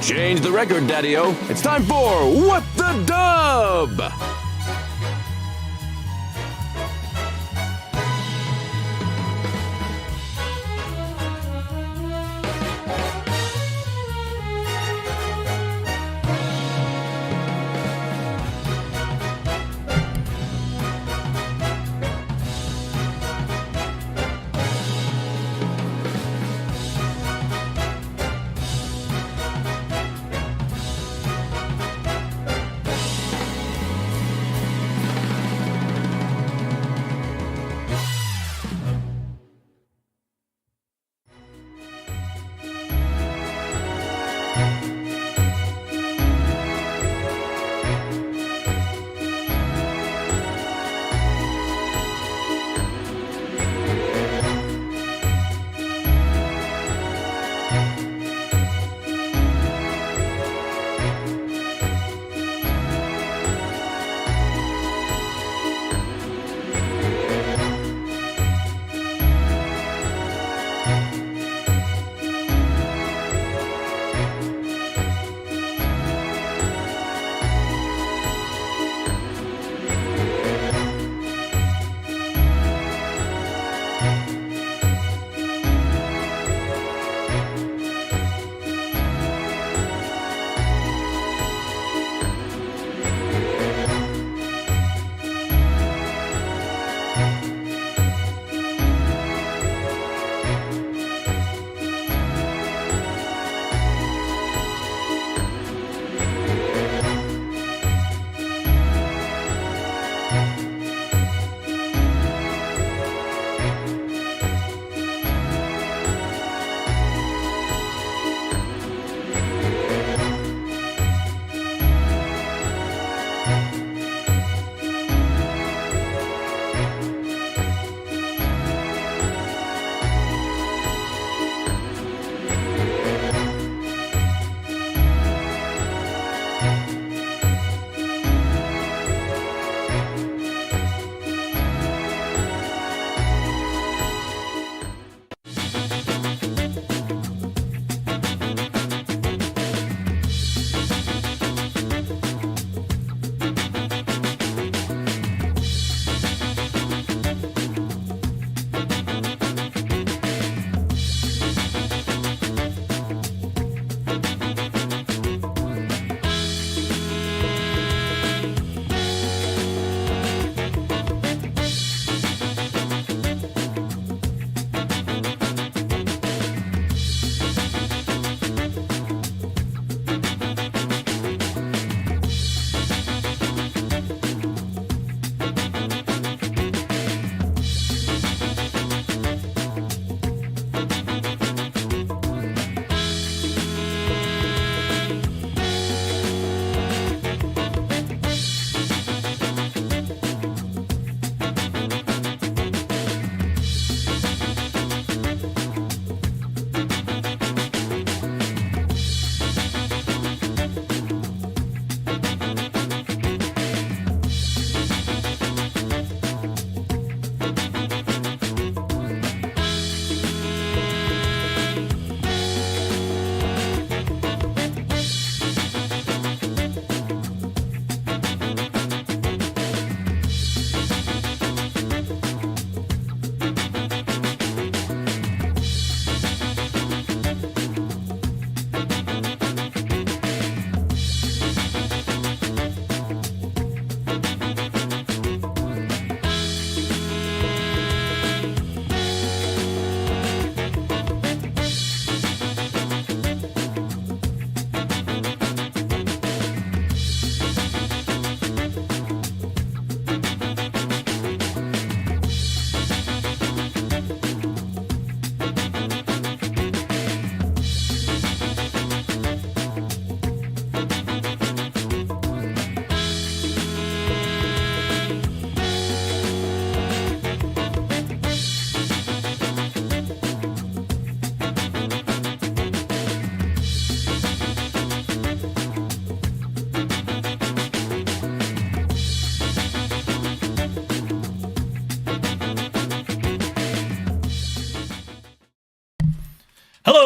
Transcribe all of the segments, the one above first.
Change the record, Daddy-O. It's time for What the Dub!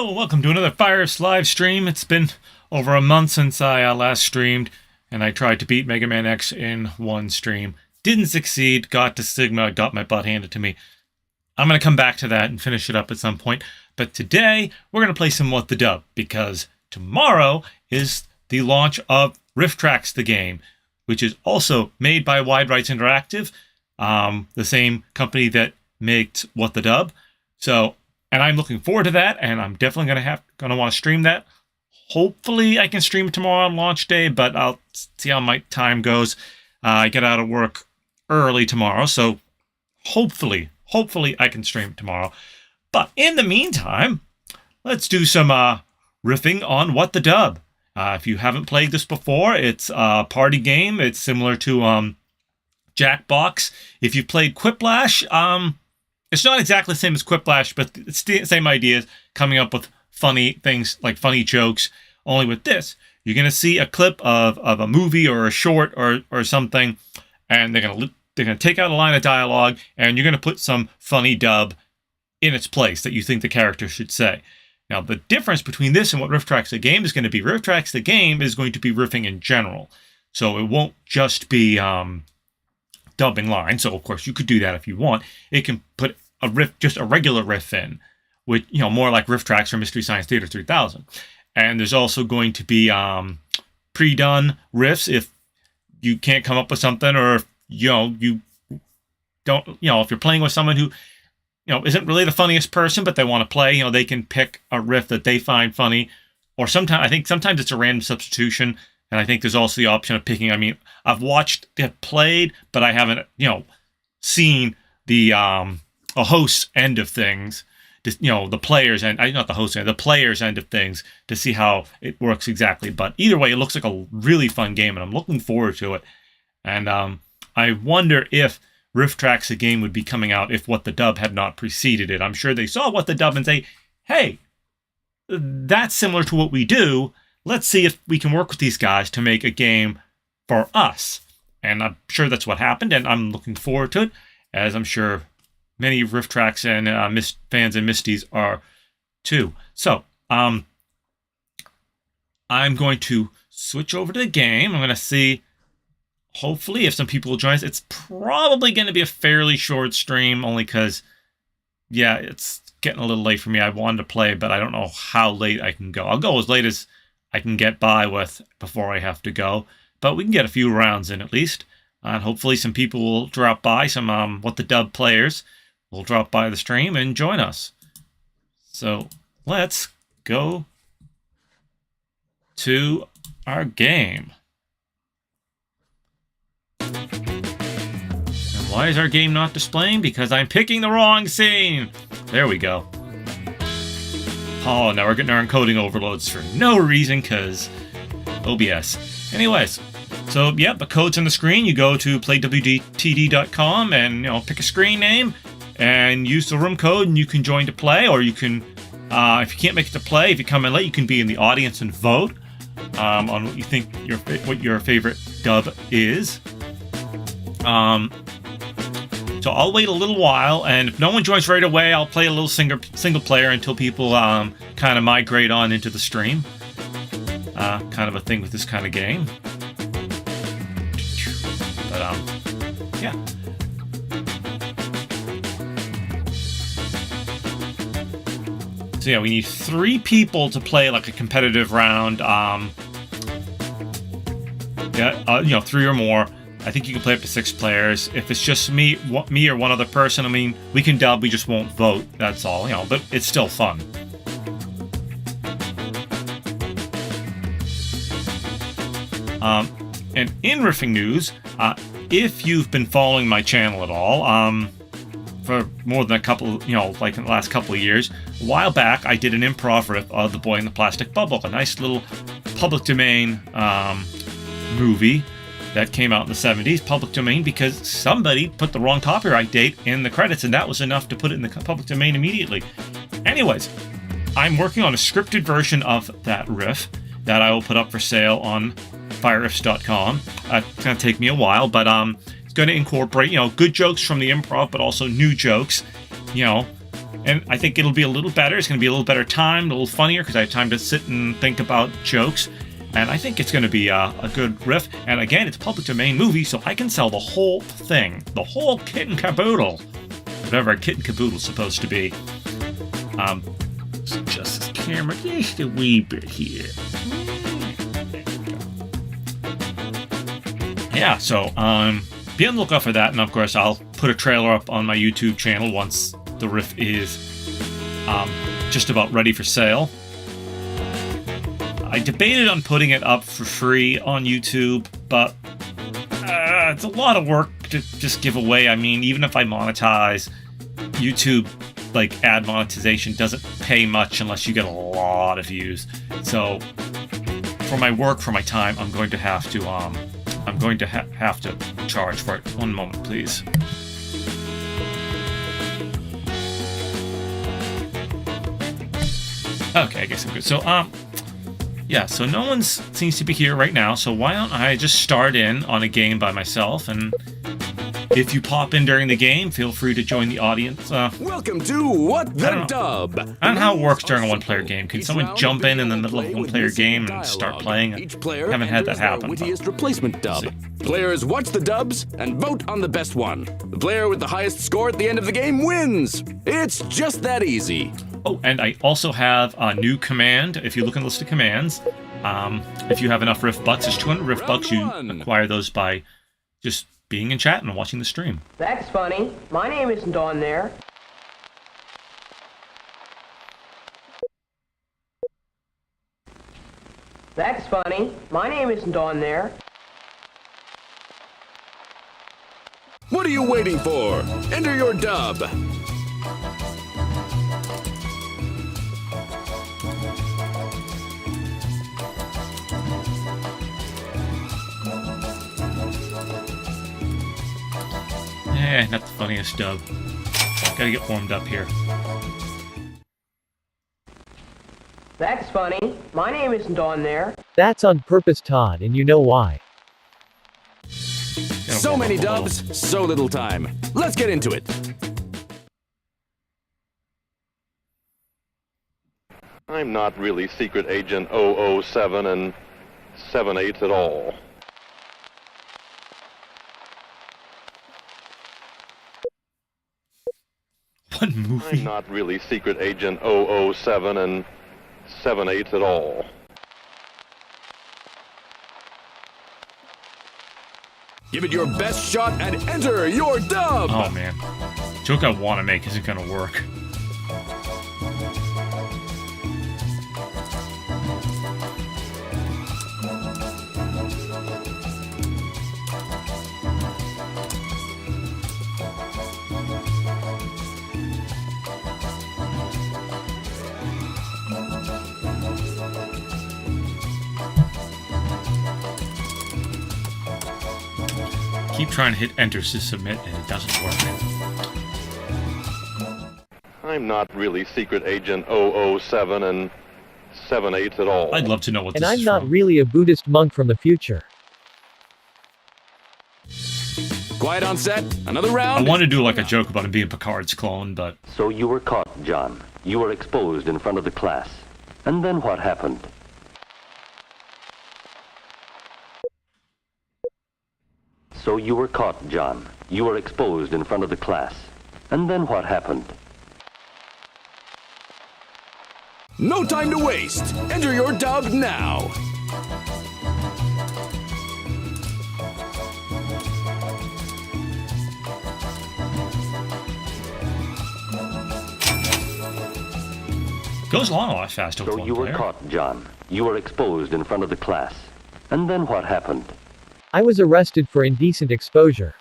Hello, and welcome to another FireRiffs live stream. It's been over a month since I last streamed, and I tried to beat Mega Man X in one stream. Didn't succeed, got to Sigma, got my butt handed to me. I'm going to come back to that and finish it up at some point. But today, we're going to play some What the Dub, because tomorrow is the launch of Rifftrax the Game, which is also made by Wide Rights Interactive, the same company that makes What the Dub. So, and I'm looking forward to that, and I'm definitely gonna want to stream that. Hopefully, I can stream tomorrow on launch day, but I'll see how my time goes. I get out of work early tomorrow, so hopefully I can stream tomorrow. But in the meantime, let's do some riffing on What the Dub. If you haven't played this before, it's a party game. It's similar to Jackbox. If you've played Quiplash, it's not exactly the same as Quiplash, but it's the same ideas, coming up with funny things, like funny jokes. Only with this, you're going to see a clip of a movie or a short or something, and they're going to take out a line of dialogue, and you're going to put some funny dub in its place that you think the character should say. Now, the difference between this and what Rifftrax the Game is going to be, Rifftrax the Game is going to be riffing in general. So it won't just be dubbing lines. So, of course, you could do that if you want. It can put a riff, just a regular riff in, with, you know, more like Rifftrax or Mystery Science Theater 3000. And there's also going to be pre-done riffs if you can't come up with something, or if, you don't, if you're playing with someone who, isn't really the funniest person, but they want to play, they can pick a riff that they find funny. Or sometimes it's a random substitution. And I think there's also the option of picking, I've watched it played, but I haven't, seen the a host's end of things, the players end, not the host end, the players end of things, to see how it works exactly. But either way, it looks like a really fun game, and I'm looking forward to it. And I wonder if Rifftrax the Game would be coming out if What the Dub had not preceded it. I'm sure they saw What the Dub and say, hey, that's similar to what we do. Let's see if we can work with these guys to make a game for us. And I'm sure that's what happened, and I'm looking forward to it, as I'm sure many Rifftrax and fans and Misties are too. So, I'm going to switch over to the game. I'm going to see, hopefully, if some people will join us. It's probably going to be a fairly short stream, only because, it's getting a little late for me. I wanted to play, but I don't know how late I can go. I'll go as late as I can get by with before I have to go. But we can get a few rounds in at least. And hopefully some people will drop by, some What the Dub players will drop by the stream and join us. So let's go to our game. And why is our game not displaying? Because I'm picking the wrong scene. There we go. Oh, now we're getting our encoding overloads for no reason, because OBS. Anyways, so the code's on the screen. You go to playwtd.com and pick a screen name and use the room code, and you can join to play. Or you can, if you can't make it to play, if you come in late, you can be in the audience and vote on what you think what your favorite dub is. So I'll wait a little while, and if no one joins right away, I'll play a little single player until people kind of migrate on into the stream. Kind of a thing with this kind of game. But So we need 3 people to play like a competitive round. 3 or more. I think you can play up to 6 players. If it's just me or one other person, we can dub, we just won't vote. That's all, but it's still fun. And in riffing news, if you've been following my channel at all, for more than a couple, like in the last couple of years, a while back, I did an improv riff of The Boy in the Plastic Bubble, a nice little public domain movie that came out in the 70s, public domain, because somebody put the wrong copyright date in the credits, and that was enough to put it in the public domain immediately. Anyways, I'm working on a scripted version of that riff that I will put up for sale on FireRiffs.com. It's going to take me a while, but it's going to incorporate, good jokes from the improv, but also new jokes, And I think it'll be a little better. It's going to be a little better timed, a little funnier, because I have time to sit and think about jokes. And I think it's going to be a good riff. And again, it's a public domain movie, so I can sell the whole thing. The whole kit and caboodle. Whatever a kit and caboodle's supposed to be. So just this camera just a wee bit here. Yeah, so be on the lookout for that. And of course, I'll put a trailer up on my YouTube channel once the riff is just about ready for sale. I debated on putting it up for free on YouTube, but it's a lot of work to just give away. I mean, even if I monetize, YouTube, like ad monetization, doesn't pay much unless you get a lot of views. So for my work, for my time, I'm going to have to have to charge for it. One moment, please. Okay, I guess I'm good. So, yeah, so no one seems to be here right now, so why don't I just start in on a game by myself, and if you pop in during the game, feel free to join the audience. Welcome to What the Dub. I don't know how it works during a one-player game. Can someone jump in the middle of a one-player game and start playing? Each player haven't had that happen. Wittiest replacement dub. Players watch the dubs and vote on the best one. The player with the highest score at the end of the game wins. It's just that easy. Oh, and I also have a new command. If you look in the list of commands, if you have enough Riffbucks, there's 200 Riffbucks. You acquire those by just being in chat and watching the stream. That's funny. My name isn't on there. That's funny. My name isn't on there. What are you waiting for? Enter your dub. Not the funniest dub. Gotta get warmed up here. That's funny. My name isn't on there. That's on purpose, Todd, and you know why. So many dubs, so little time. Let's get into it. I'm not really Secret Agent 007 and 7/8 at all. What movie? I'm not really Secret Agent 007 and 7/8 at all. Give it your best shot and enter your dub. Oh man, joke I want to make isn't gonna work. Keep trying to hit enter to submit and it doesn't work. I'm not really Secret Agent 007 and 7/8 at all. I'd love to know what And this is I'm not from. really a Buddhist monk from the future. Quiet on set. Another round. I want to do like a joke about him being Picard's clone, but So you were caught, John. You were exposed in front of the class. And then what happened? So you were caught, John. You were exposed in front of the class. And then what happened? No time to waste. Enter your dub now. goes along a lot faster with So one you were player. caught, John. You were exposed in front of the class. And then what happened? I was arrested for indecent exposure.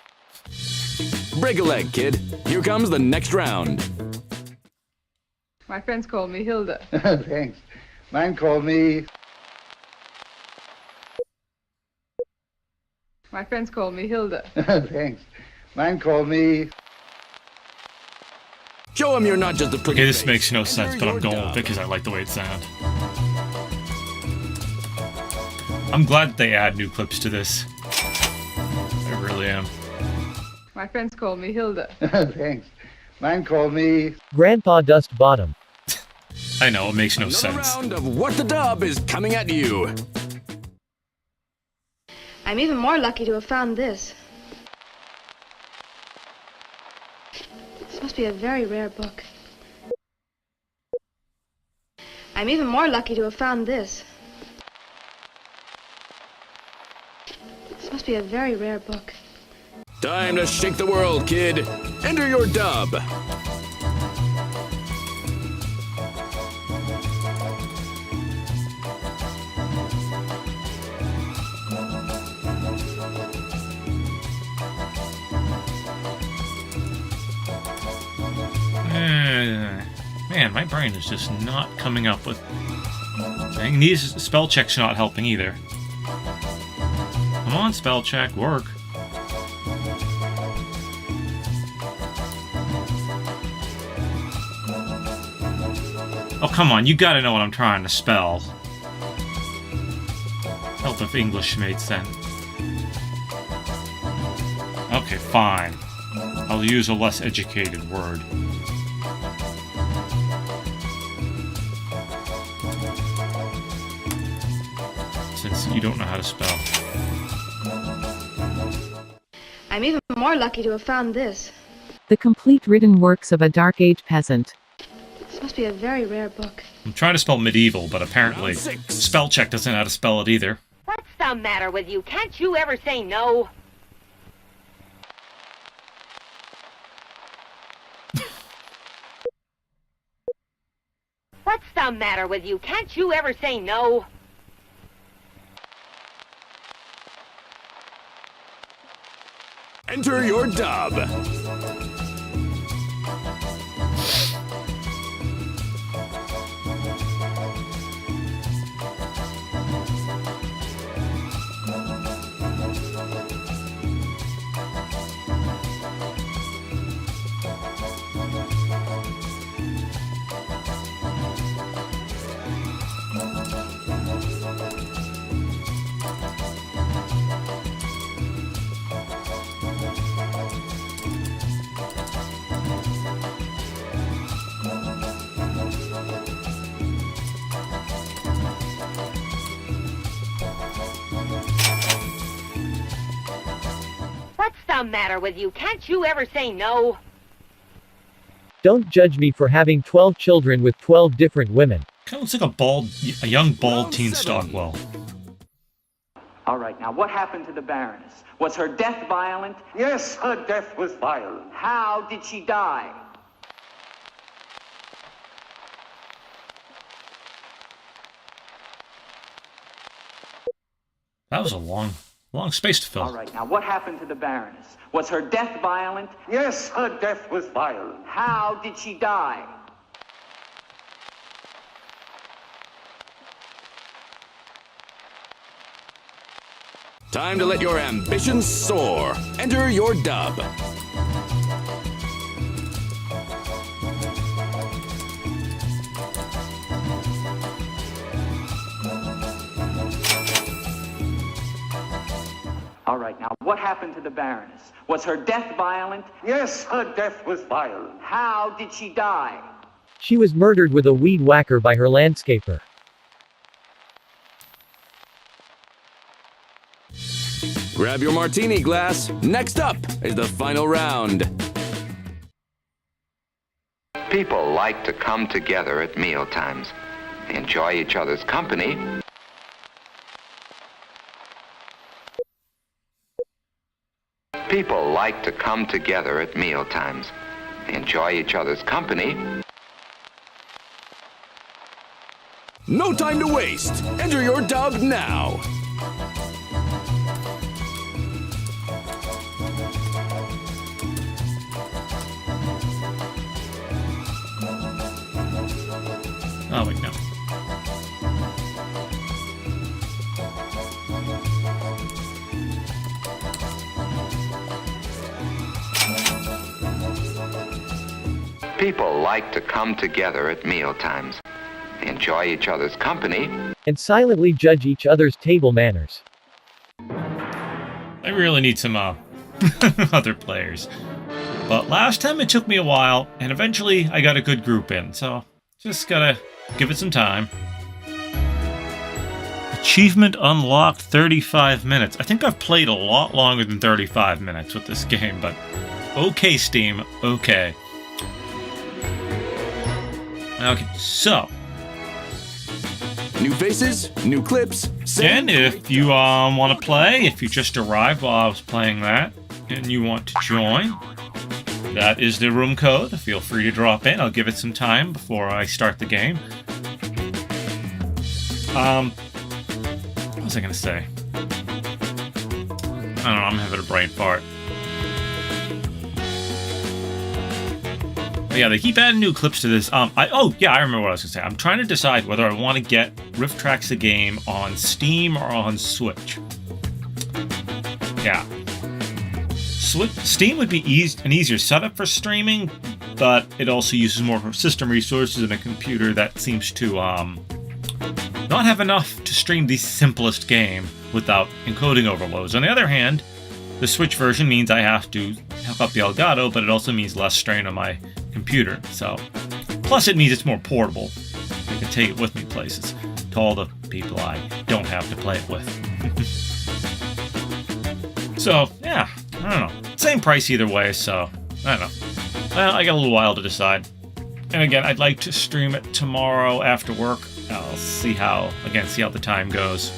Break a leg, kid. Here comes the next round. My friends call me Hilda. Thanks. Mine called me. My friends call me Hilda. Thanks. Mine called me. Show him you're not just a pretty Okay, this face. makes no sense, but I'm Enter going your with dub. it because I like the way it sounds. I'm glad they add new clips to this. I really am. My friends call me Hilda. Thanks. Mine called me Grandpa Dust Bottom. I know, it makes no Another sense. round of What the Dub is coming at you. I'm even more lucky to have found this. This must be a very rare book. I'm even more lucky to have found this. This must be a very rare book. Time to shake the world, kid. Enter your dub. Man, my brain is just not coming up with... Dang, these spell checks are not helping either. Come on, spell check, work. Oh, come on, you gotta know what I'm trying to spell. Help if English made sense. Okay, fine. I'll use a less educated word. Since you don't know how to spell. I'm even more lucky to have found this. The complete written works of a Dark Age peasant. This must be a very rare book. I'm trying to spell medieval, but apparently Round 6. spell check doesn't know how to spell it either. What's the matter with you? Can't you ever say no? What's the matter with you? Can't you ever say no? Enter your dub. What's the matter with you? Can't you ever say no? Don't judge me for having 12 children with 12 different women. Kind of looks like a young bald Round teen 7. Stockwell. All right, now what happened to the Baroness? Was her death violent? Yes, her death was violent. How did she die? That was a long space to fill. All right, now what happened to the Baroness? Was her death violent? Yes, her death was violent. How did she die? Time to let your ambitions soar. Enter your dub. All right, now what happened to the Baroness? Was her death violent? Yes, her death was violent. How did she die? She was murdered with a weed whacker by her landscaper. Grab your martini glass. Next up is the final round. People like to come together at meal times. They enjoy each other's company. People like to come together at meal times. They enjoy each other's company. No time to waste. Enter your dub now. Oh, wait, no. People like to come together at meal times. They enjoy each other's company. And silently judge each other's table manners. I really need some other players. But last time it took me a while, and eventually I got a good group in, so just gotta give it some time. Achievement unlocked 35 minutes. I think I've played a lot longer than 35 minutes with this game, but okay, Steam, okay. Okay, so. New faces, new clips. And if you want to play, if you just arrived while I was playing that, and you want to join, that is the room code. Feel free to drop in. I'll give it some time before I start the game. What was I going to say? I don't know, I'm having a brain fart. But yeah, they keep adding new clips to this. I remember what I was going to say. I'm trying to decide whether I want to get Rifftrax the Game on Steam or on Switch. Yeah. Steam would be an easier setup for streaming, but it also uses more system resources and a computer that seems to not have enough to stream the simplest game without encoding overloads. On the other hand, the Switch version means I have to hook up the Elgato, but it also means less strain on my computer. So, plus it means it's more portable. I can take it with me places to all the people I don't have to play it with. So, yeah, I don't know. Same price either way, so I don't know. Well, I got a little while to decide. And again, I'd like to stream it tomorrow after work. I'll see how the time goes.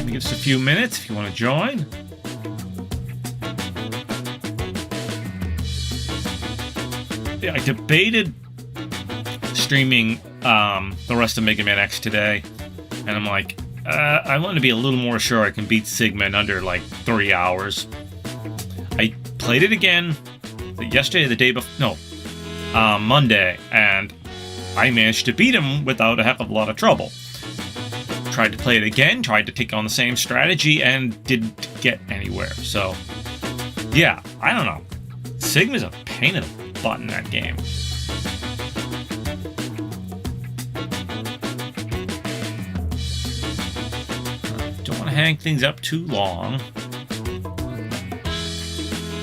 Give us a few minutes if you want to join. Yeah, I debated streaming the rest of Mega Man X today, and I'm like, I want to be a little more sure I can beat Sigma in under like 3 hours. I played it again yesterday, the day before, Monday, and I managed to beat him without a heck of a lot of trouble. Tried to play it again, tried to take on the same strategy, and didn't get anywhere. So, yeah, I don't know. Sigma's a pain in the butt in that game. Don't want to hang things up too long.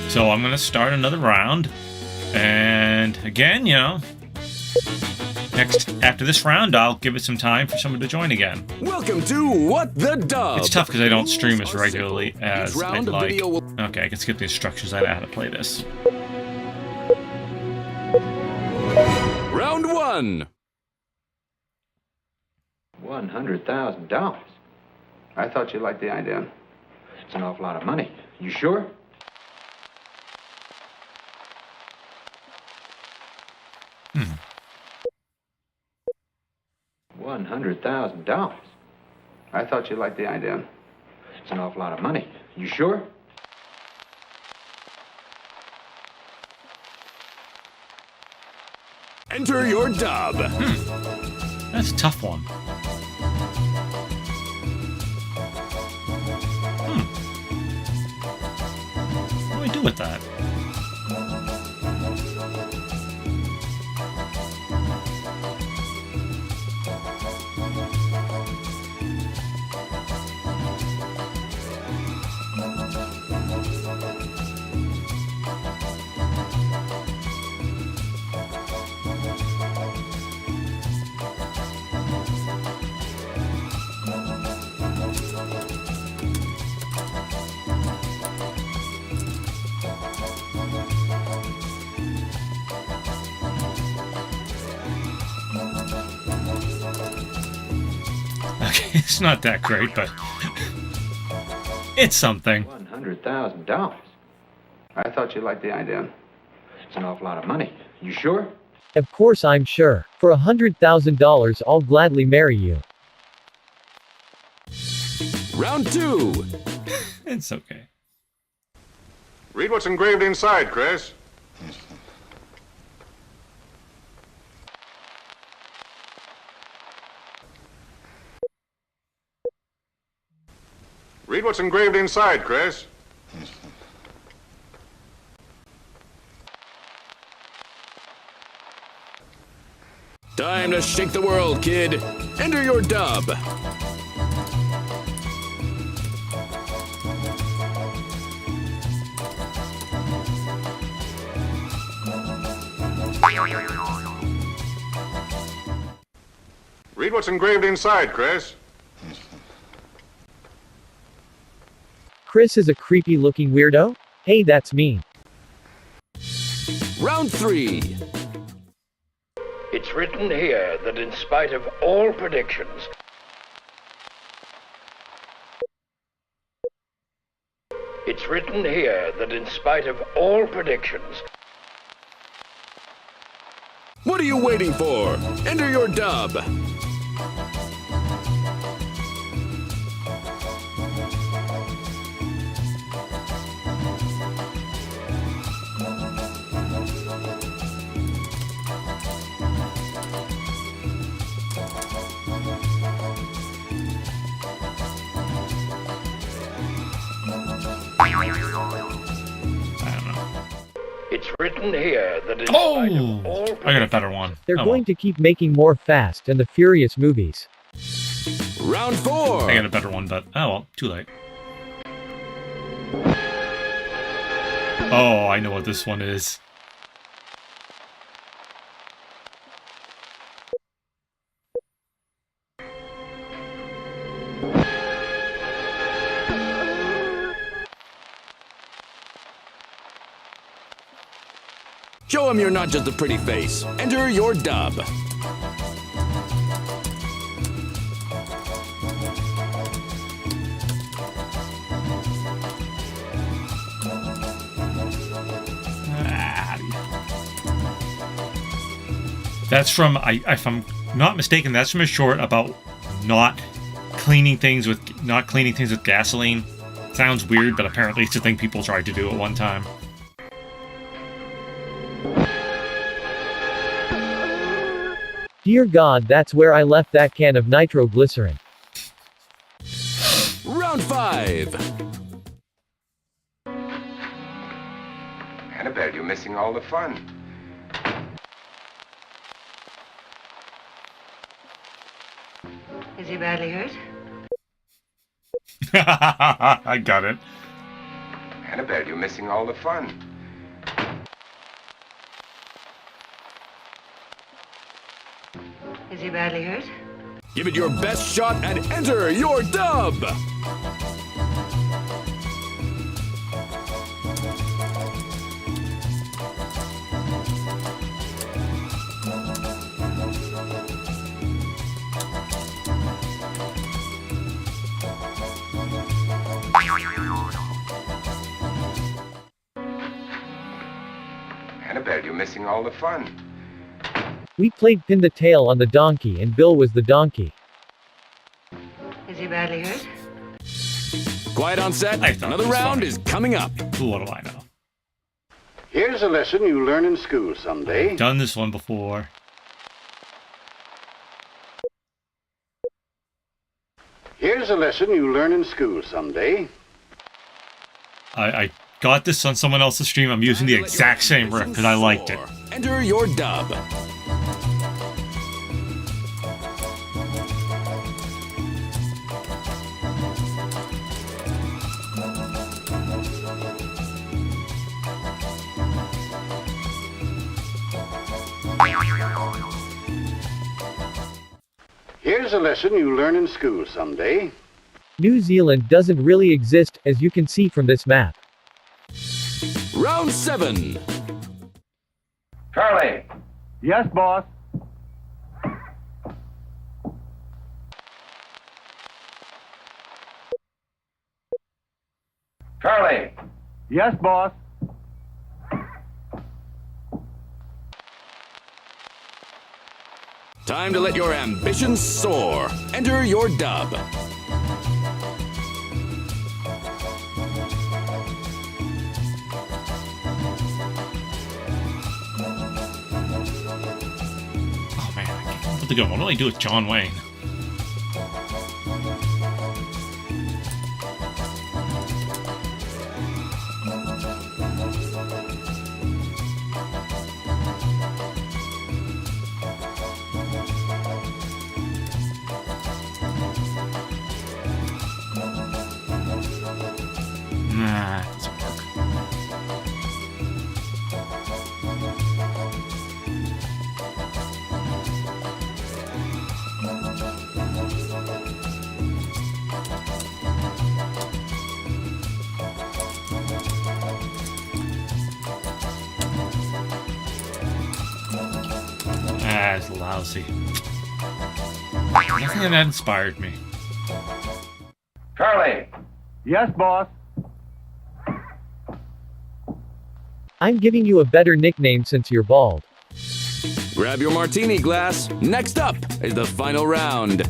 So I'm going to start another round. And again, after this round, I'll give it some time for someone to join again. Welcome to What the Dub. It's tough because I don't stream as regularly as I'd like. Okay, I can skip the instructions. I know how to play this. Round 1. $100,000. I thought you liked the idea. It's an awful lot of money. You sure? $100,000. I thought you liked the idea. It's an awful lot of money. You sure? Enter your dub. That's a tough one. What do I do with that? It's not that great, but it's something. $100,000. I thought you liked the idea. It's an awful lot of money. You sure? Of course I'm sure. For $100,000 I'll gladly marry you. Round 2. It's okay. Read what's engraved inside, Chris. Read what's engraved inside, Chris. Time to shake the world, kid. Enter your dub. Read what's engraved inside, Chris. Chris is a creepy-looking weirdo? Hey, that's me. Round 3. It's written here that in spite of all predictions, it's written here that in spite of all predictions, What are you waiting for? Enter your dub. it's written here that in spite of all I got a better one. They're Oh, going to keep making more Fast and the Furious movies. Round 4. I got a better one, but oh well, too late. Oh, I know what this one is. Show him you're not just a pretty face. Enter your dub. That's from, if I'm not mistaken, that's from a short about not cleaning things with gasoline. Sounds weird, but apparently it's a thing people tried to do at one time. Dear God, that's where I left that can of nitroglycerin. Round 5. Annabelle, you're missing all the fun. Is he badly hurt? I got it. Annabelle, you're missing all the fun. Is he badly hurt? Give it your best shot and enter your dub. Annabelle, you're missing all the fun. We played Pin the Tail on the donkey and Bill was the donkey. Is he badly hurt? Quiet on set. Another round is coming up. What do I know? Here's a lesson you learn in school someday. I've done this one before. Here's a lesson you learn in school someday. I got this on someone else's stream. I'm using the exact same riff because I liked it. Enter your dub. Here's a lesson you learn in school someday. New Zealand doesn't really exist, as you can see from this map. Round 7. Charlie. Yes, boss. Charlie. Yes, boss. Time to let your ambitions soar. Enter your dub. Oh man, I can't remember the good one. What do I do with John Wayne? Nah, it doesn't work. That's lousy. Nothing that inspired me. Charlie. Yes, boss. I'm giving you a better nickname since you're bald. Grab your martini glass. Next up is the final round.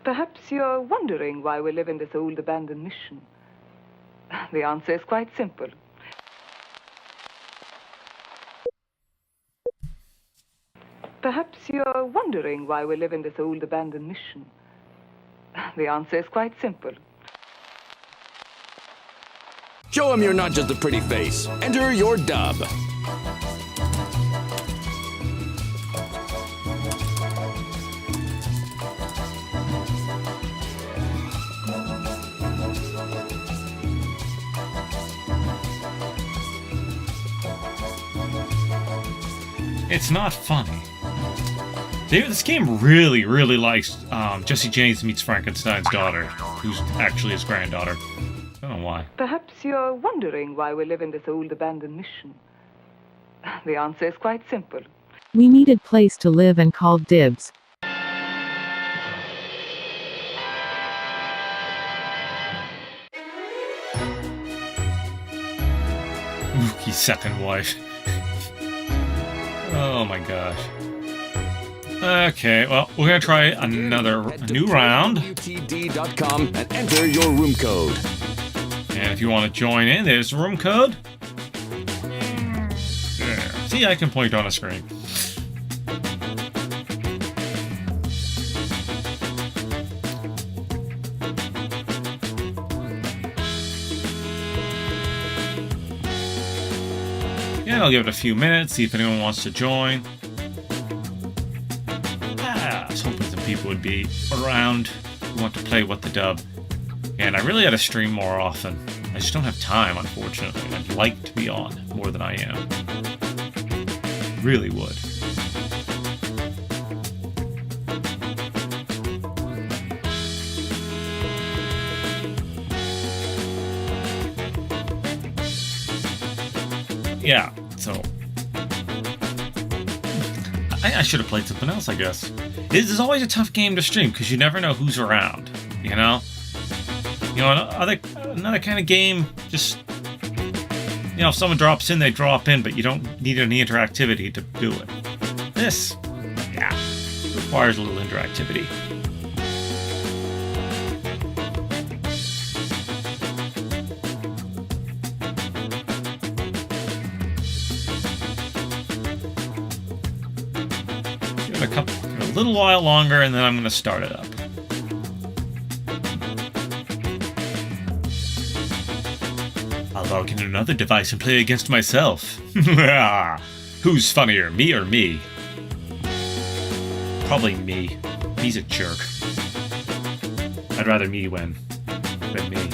Perhaps you're wondering why we live in this old abandoned mission. The answer is quite simple. Perhaps you're wondering why we live in this old abandoned mission. The answer is quite simple. Show him you're not just a pretty face. Enter your dub. It's not funny. This game really, really likes Jesse James Meets Frankenstein's daughter, who's actually his granddaughter. I don't know why. Perhaps you're wondering why we live in this old abandoned mission. The answer is quite simple. We needed place to live and called dibs. Mookie's second wife. Oh my gosh. Okay, well, we're gonna try a new round. WTD.com and enter your room code. And if you want to join in, there's the room code. There. See, I can point on a screen. Yeah, I'll give it a few minutes, see if anyone wants to join. I was hoping some people would be around who want to play What the Dub. And I really ought to stream more often. I just don't have time, unfortunately. I'd like to be on more than I am. Really would. Yeah, so I should have played something else, I guess. This is always a tough game to stream because you never know who's around, you know? You know, another kind of game, just, you know, if someone drops in, they drop in, but you don't need any interactivity to do it. This, yeah, requires a little interactivity. A little while longer, and then I'm going to start it up. I'll log into another device and play against myself. Who's funnier, me or me? Probably me. He's a jerk. I'd rather me win than me.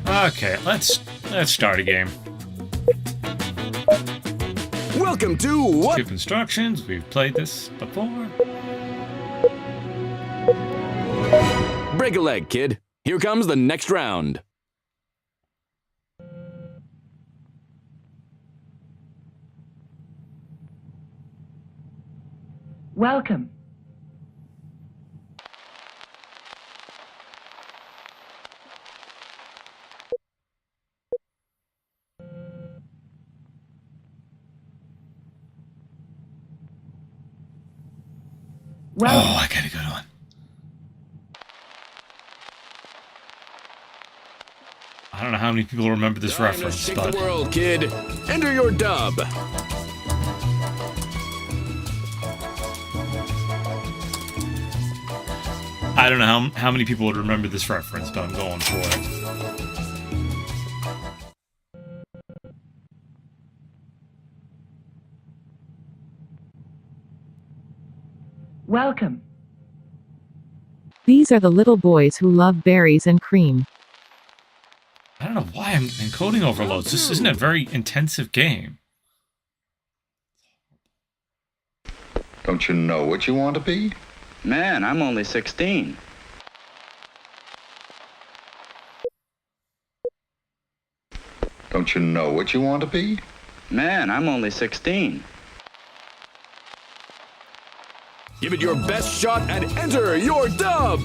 Okay, let's start a game. Welcome to What? Skip instructions. We've played this before. Break a leg, kid. Here comes the next round. Welcome. Oh, I got a good one. I don't know how many people remember this reference, Shake but the world, kid. Enter your dub. I don't know how many people would remember this reference, but I'm going for it. Welcome. These are the little boys who love berries and cream. I don't know why I'm encoding overloads. This isn't a very intensive game. Don't you know what you want to be? Man, I'm only 16. Don't you know what you want to be? Man, I'm only 16. Give it your best shot and enter your dub!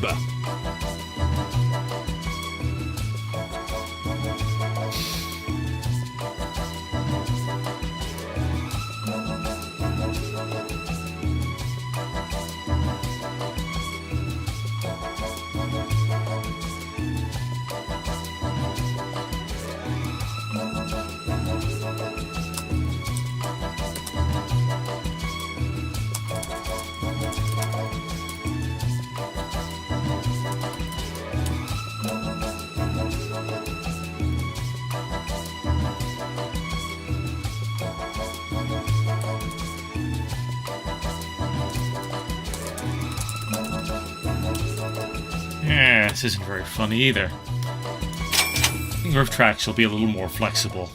Yeah, this isn't very funny either. I think Rifftrax will be a little more flexible.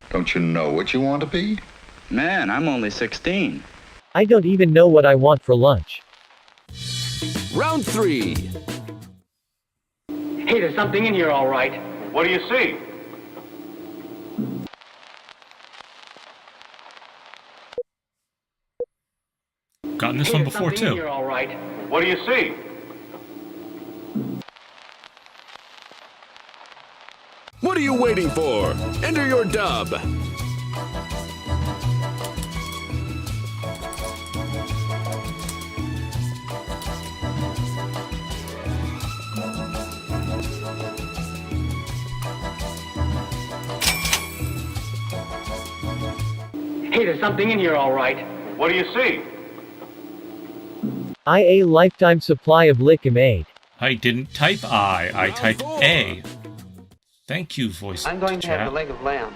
Don't you know what you want to be? Man, I'm only 16. I don't even know what I want for lunch. Round 3. Hey, there's something in here, all right. What do you see? Gotten this Hey, one there's before something in too. here, all right. What do you see? What are you waiting for? Enter your dub! Hey, there's something in here, all right. What do you see? A lifetime supply of liquimade. I didn't type I typed A. Thank you, voice I'm going to chat. have the leg of lamb.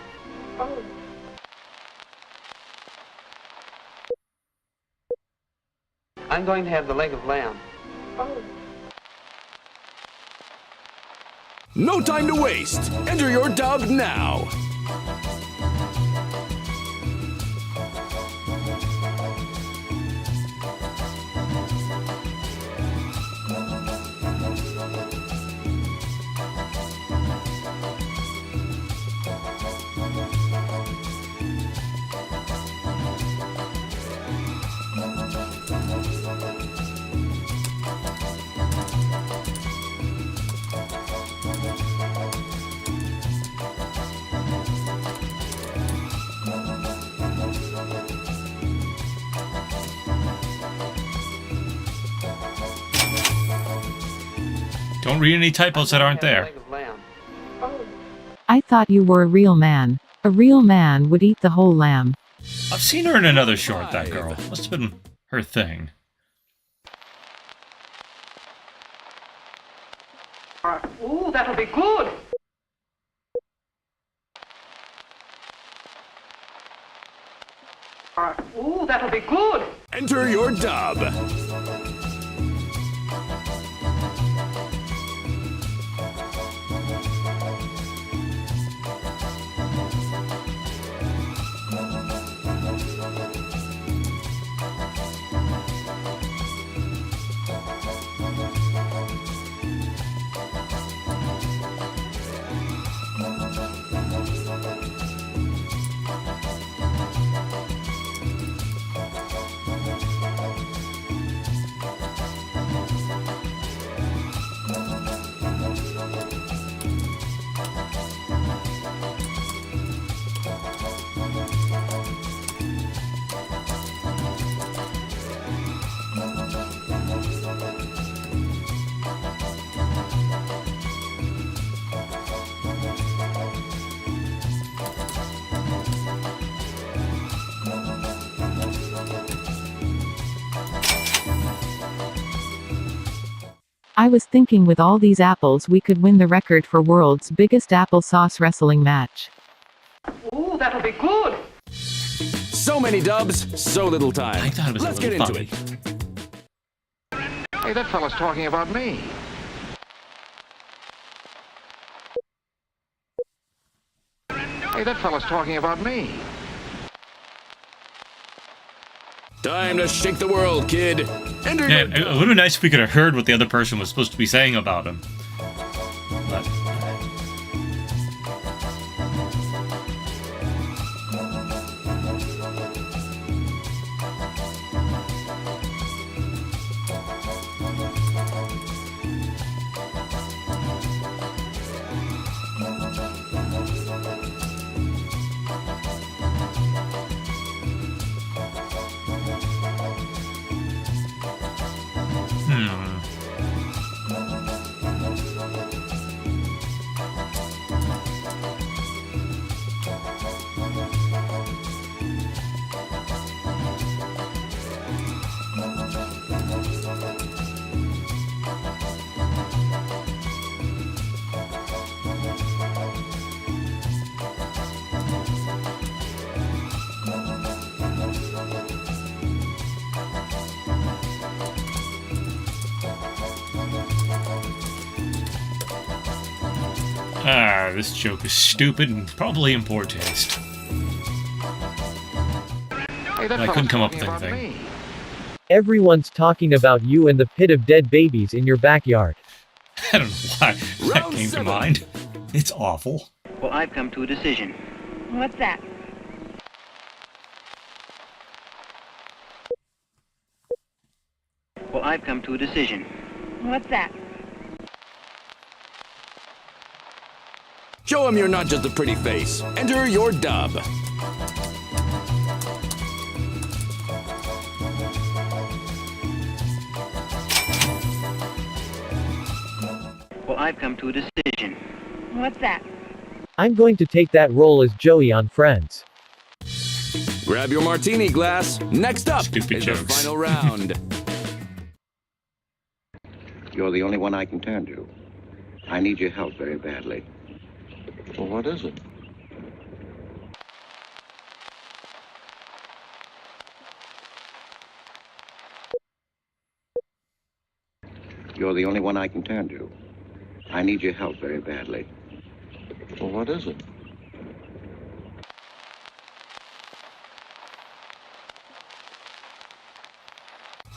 I'm going to have the leg of lamb. No time to waste! Enter your dub now! Don't read any typos that aren't there. I thought you were a real man. A real man would eat the whole lamb. I've seen her in another short, that girl. Must have been her thing. Ooh, that'll be good. Ooh, that'll be good. Enter your dub! I was thinking with all these apples we could win the record for world's biggest applesauce wrestling match. Ooh, that'll be good. So many dubs, so little time. I thought it was Let's a get little into funny. it. Hey, that fella's talking about me. Hey, that fella's talking about me. Time to shake the world, kid. Enter Yeah, your... it would have been nice if we could have heard what the other person was supposed to be saying about him. But... this joke is stupid and probably in poor taste. Hey, I couldn't come up with anything. Everyone's talking about you and the pit of dead babies in your backyard. I don't know why that came to mind. It's awful. Well, I've come to a decision. What's that? Well, I've come to a decision. What's that? Show him you're not just a pretty face. Enter your dub. Well, I've come to a decision. What's that? I'm going to take that role as Joey on Friends. Grab your martini glass. Next up Stupid is jokes. the final round. You're the only one I can turn to. I need your help very badly. Well, what is it? You're the only one I can turn to. I need your help very badly. Well, what is it?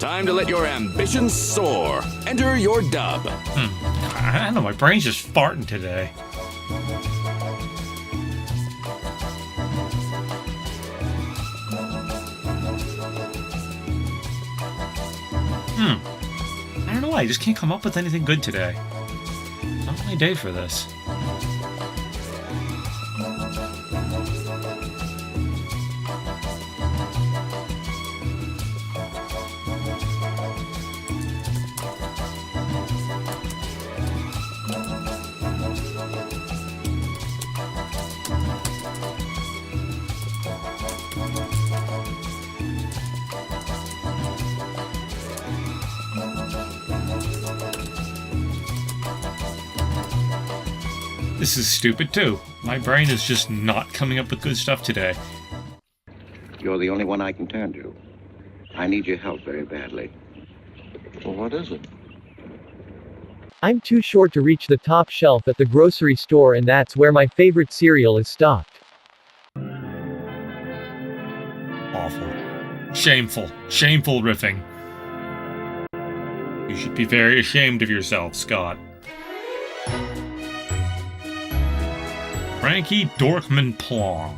Time to let your ambitions soar. Enter your dub. I don't know, my brain's just farting today. I don't know why, I just can't come up with anything good today. It's not my day for this. This is stupid too. My brain is just not coming up with good stuff today. You're the only one I can turn to. I need your help very badly. Well, what is it? I'm too short to reach the top shelf at the grocery store, and that's where my favorite cereal is stocked. Awful. Shameful. Shameful riffing. You should be very ashamed of yourself, Scott. Frankie Dorkman Plong.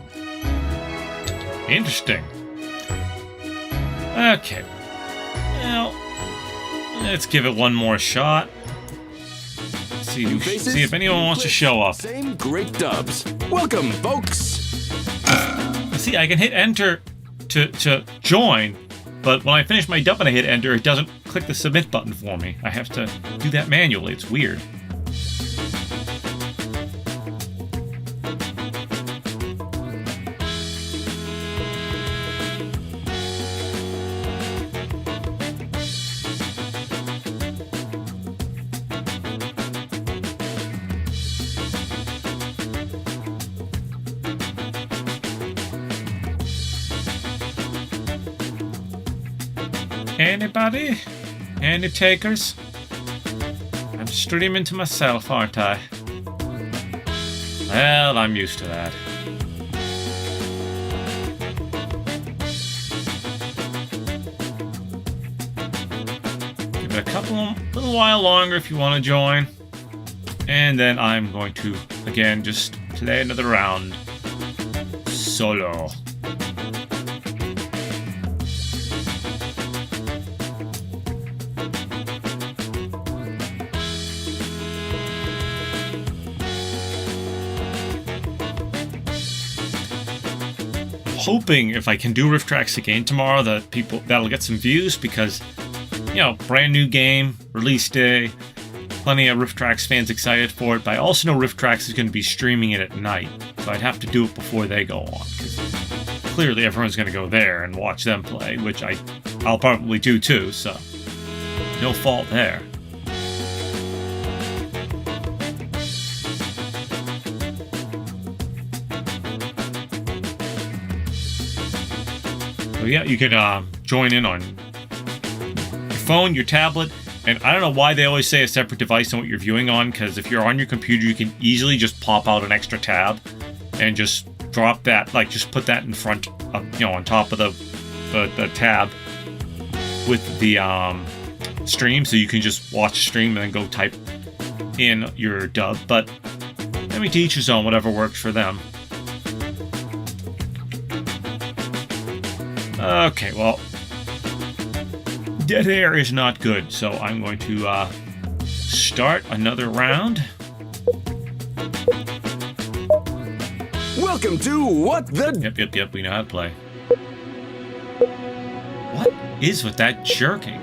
Interesting. Okay. Well, let's give it one more shot. See if anyone wants to show up. Same great dubs. Welcome, folks. See, I can hit enter to join, but when I finish my dub and I hit enter, it doesn't click the submit button for me. I have to do that manually. It's weird. Anybody? Handy takers. I'm streaming to myself, aren't I? Well, I'm used to that. Give it a little while longer if you want to join. And then I'm going to, again, just play another round. Solo. Hoping if I can do Rifftrax the Game tomorrow that'll get some views because, you know, brand new game, release day, plenty of Rifftrax fans excited for it, but I also know Rifftrax is going to be streaming it at night, so I'd have to do it before they go on, because clearly everyone's going to go there and watch them play, which I'll probably do too, so no fault there. So yeah, you can join in on your phone, your tablet, and I don't know why they always say a separate device on what you're viewing on, because if you're on your computer, you can easily just pop out an extra tab and just drop that, like just put that in front of, you know, on top of the tab with the stream, so you can just watch the stream and then go type in your dub. But I mean, to each his own, whatever works for them. Okay, well, dead air is not good, so I'm going to start another round. Welcome to What the... Yep, we know how to play. What is with that jerking?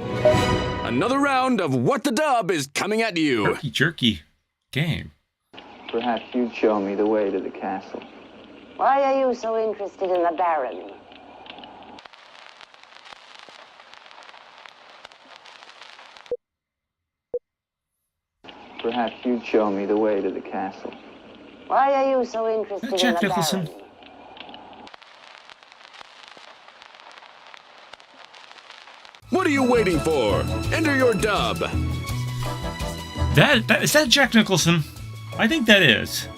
Another round of What the Dub is coming at you. Jerky game. Perhaps you'd show me the way to the castle. Why are you so interested in the Baron? Perhaps you'd show me the way to the castle. Why are you so interested in Jack the Nicholson. Baron? What are you waiting for? Enter your dub. Is that Jack Nicholson? I think that is.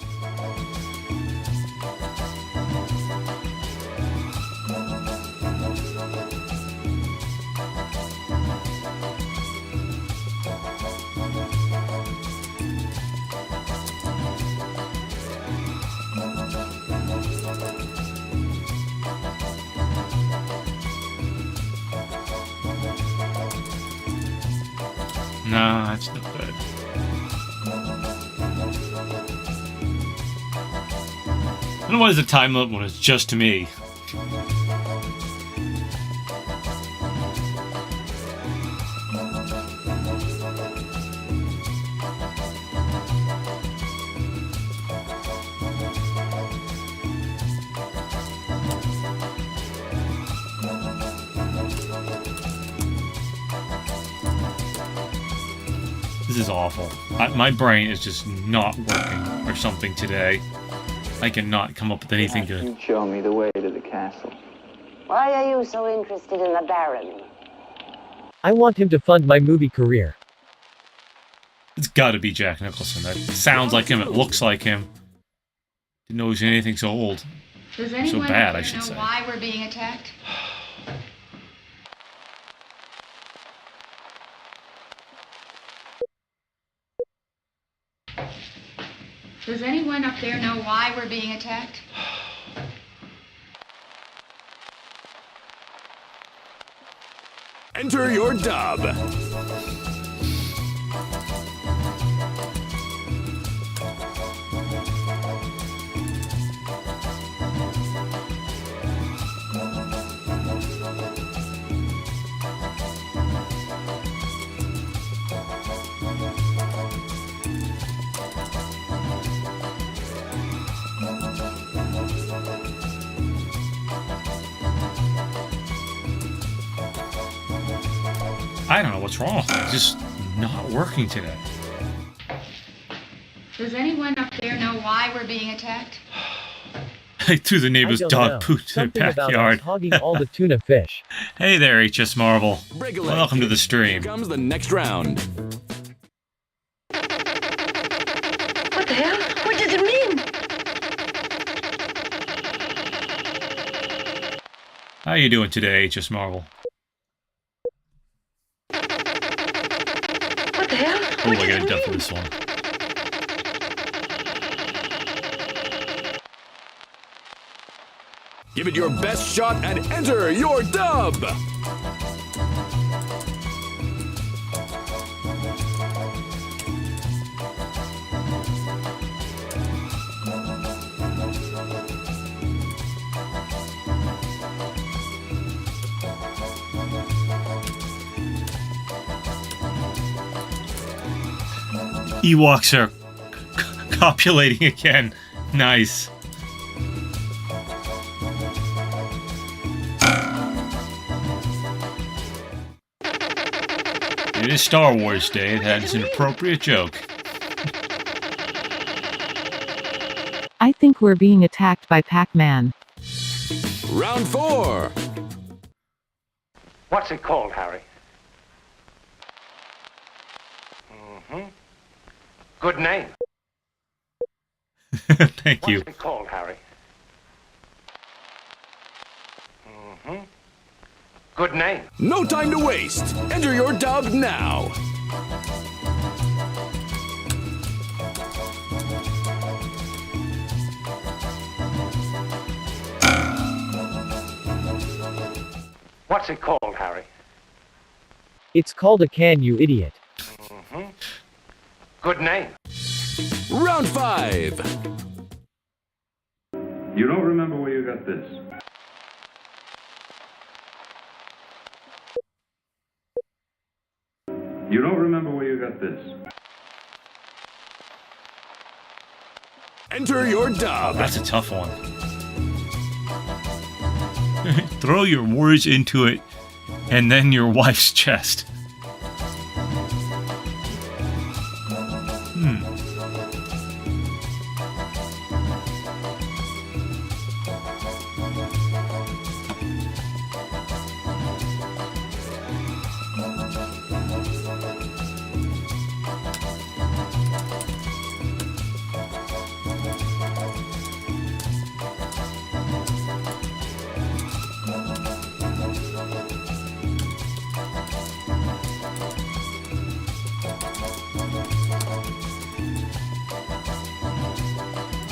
No, that's not good. I don't know why there's a time limit when it's just to me. This is awful. My brain is just not working or something today. I cannot come up with anything good. You'd show me the way to the castle. Why are you so interested in the Baron? I want him to fund my movie career. It's got to be Jack Nicholson. That sounds like him. It looks like him. Didn't know he was anything so old. Does anyone so bad, I should say. know why we're being attacked? Does anyone up there know why we're being attacked? Enter your dub. I don't know what's wrong. It's just not working today. Does anyone up there know why we're being attacked? through the neighbor's dog poo to their Something about us backyard. hogging all the tuna fish. Hey there, HS Marvel. Break a leg. Welcome to the Here stream. comes the next round. What the hell? What does it mean? How you doing today, HS Marvel? What the hell? Oh, I got a dub for this one. Give it your best shot and enter your dub! Ewoks are copulating again. Nice. It is Star Wars Day. That's an appropriate joke. I think we're being attacked by Pac-Man. Round 4. What's it called, Harry? Good name. Thank you. What's it called, Harry? Good name. No time to waste. Enter your dub now. What's it called, Harry? It's called a can, you idiot. Good name. Round 5. You don't remember where you got this? You don't remember where you got this? Enter your dub. That's a tough one. Throw your words into it, and then your wife's chest.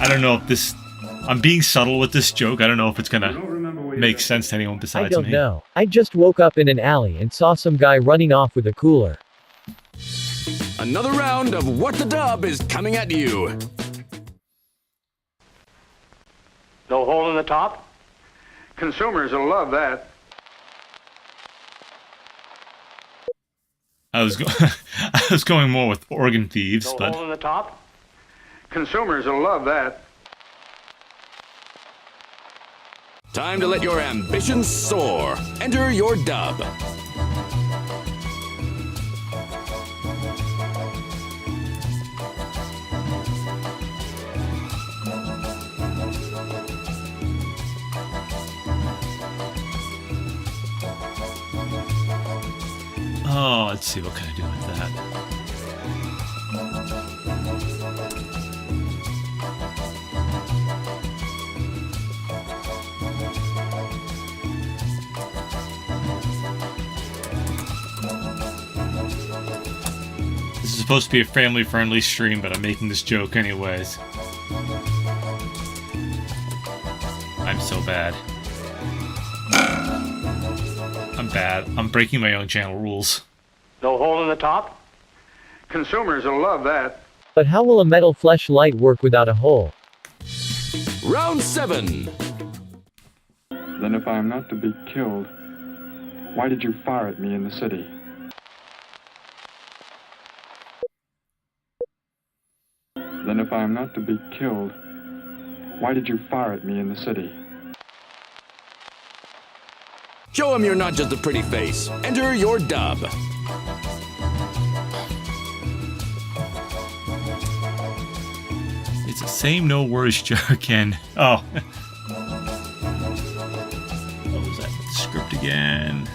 I don't know if this... I'm being subtle with this joke. I don't know if it's gonna make sense to anyone besides me. I don't know. I just woke up in an alley and saw some guy running off with a cooler. Another round of What the Dub is coming at you. No hole in the top? Consumers will love that. I was going more with organ thieves, No but hole in the top? Consumers will love that. Time to let your ambitions soar. Enter your dub. oh, let's see what can I do with that. This is supposed to be a family-friendly stream, but I'm making this joke anyways. I'm so bad. I'm bad. I'm breaking my own channel rules. No hole in the top? Consumers will love that. But how will a metal fleshlight work without a hole? Round 7. Then if I am not to be killed, why did you fire at me in the city? Then if I am not to be killed, why did you fire at me in the city? Show him you're not just a pretty face. Enter your dub. It's the same no words joke again. Oh. again.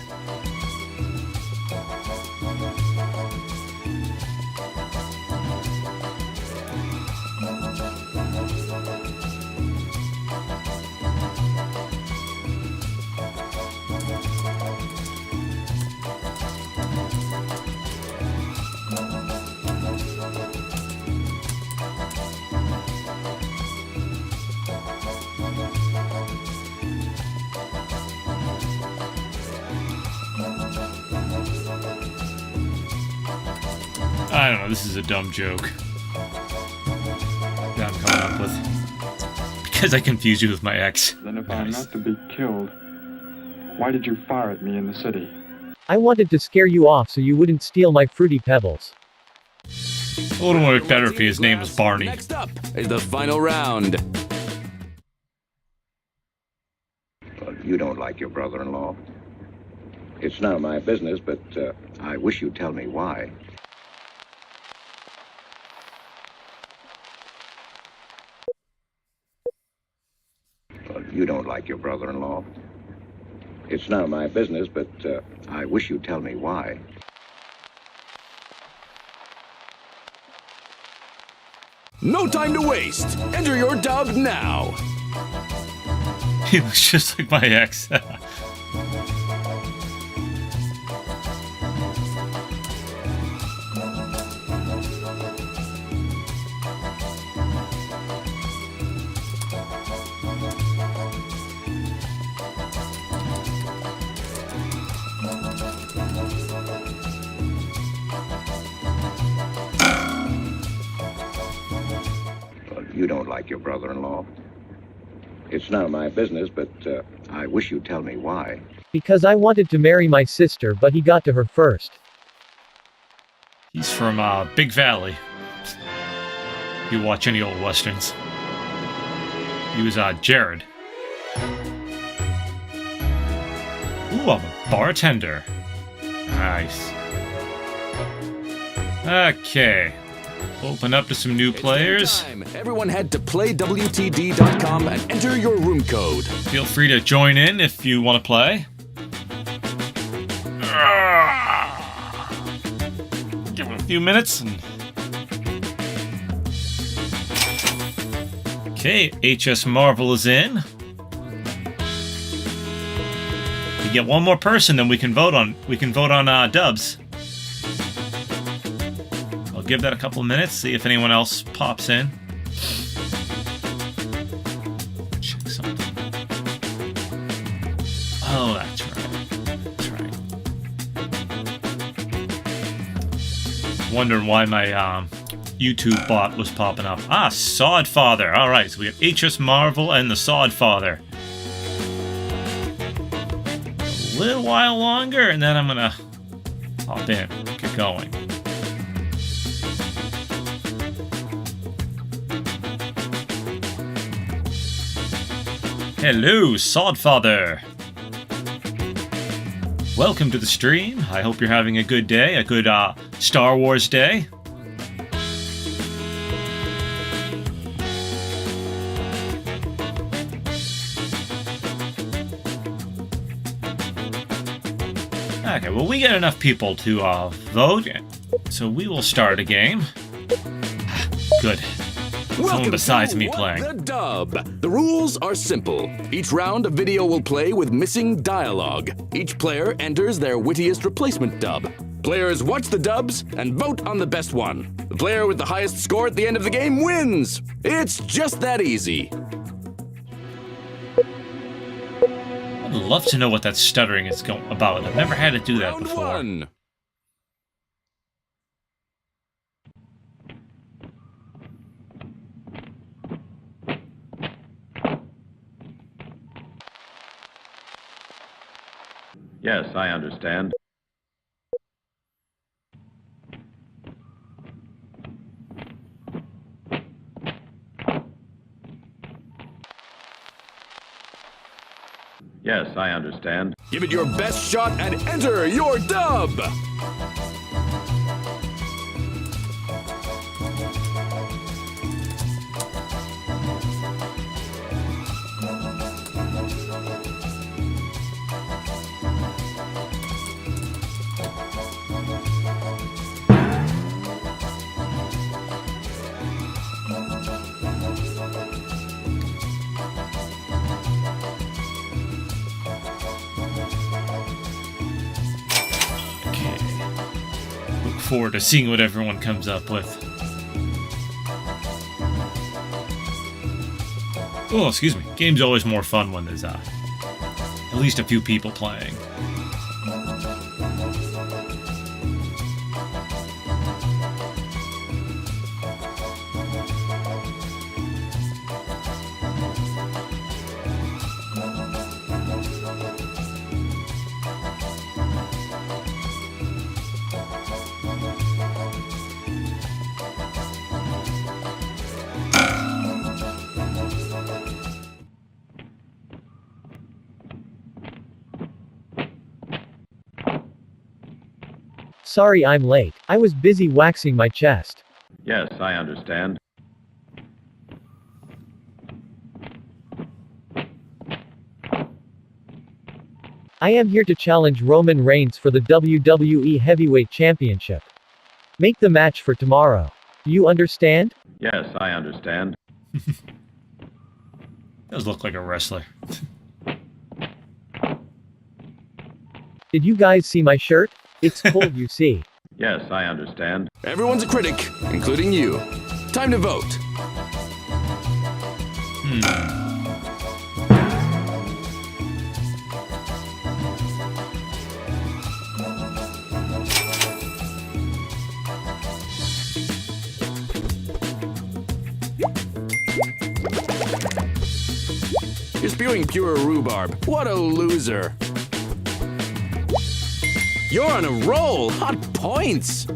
I don't know, this is a dumb joke that I'm coming up with. Because I confused you with my ex. Then if I'm not to be killed, why did you fire at me in the city? I wanted to scare you off so you wouldn't steal my fruity pebbles. It would have worked better if his name was Barney. Next up is the final round. Well, you don't like your brother-in-law. It's none of my business, but I wish you'd tell me why. Well, you don't like your brother-in-law. It's none of my business, but I wish you'd tell me why. No time to waste. Enter your dub now. He looks just like my ex. You don't like your brother-in-law. It's none of my business, but I wish you'd tell me why. Because I wanted to marry my sister, but he got to her first. He's from Big Valley. If you watch any old westerns. He was Jared. Ooh, I'm a bartender. Nice. Okay. Open up to some new players. Everyone head to playwtd.com and enter your room code. Feel free to join in if you want to play. Give it a few minutes and... Okay, HS Marvel is in. You get one more person, then we can vote on dubs. I'll give that a couple of minutes, see if anyone else pops in. Check something. Oh, that's right. That's right. Wondering why my YouTube bot was popping up. Ah, Sodfather. Alright, so we have HS Marvel and the Sodfather. A little while longer, and then I'm gonna hop in, get going. Hello, Sodfather! Welcome to the stream. I hope you're having a good day, a good Star Wars day. Okay, well, we get enough people to vote, so we will start a game. Good. Someone besides me playing. The dub. The rules are simple. Each round, a video will play with missing dialogue. Each player enters their wittiest replacement dub. Players watch the dubs and vote on the best one. The player with the highest score at the end of the game wins. It's just that easy. I'd love to know what that stuttering is about. I've never had to do that before. Round 1. Yes, I understand. Yes, I understand. Give it your best shot and enter your dub. forward to seeing what everyone comes up with. Oh, excuse me. Game's always more fun when there's at least a few people playing. Sorry I'm late. I was busy waxing my chest. Yes, I understand. I am here to challenge Roman Reigns for the WWE Heavyweight Championship. Make the match for tomorrow. You understand? Yes, I understand. Does look like a wrestler. Did you guys see my shirt? It's cold, you see. Yes, I understand. Everyone's a critic, including you. Time to vote. You're spewing pure rhubarb. What a loser. You're on a roll! Hot points!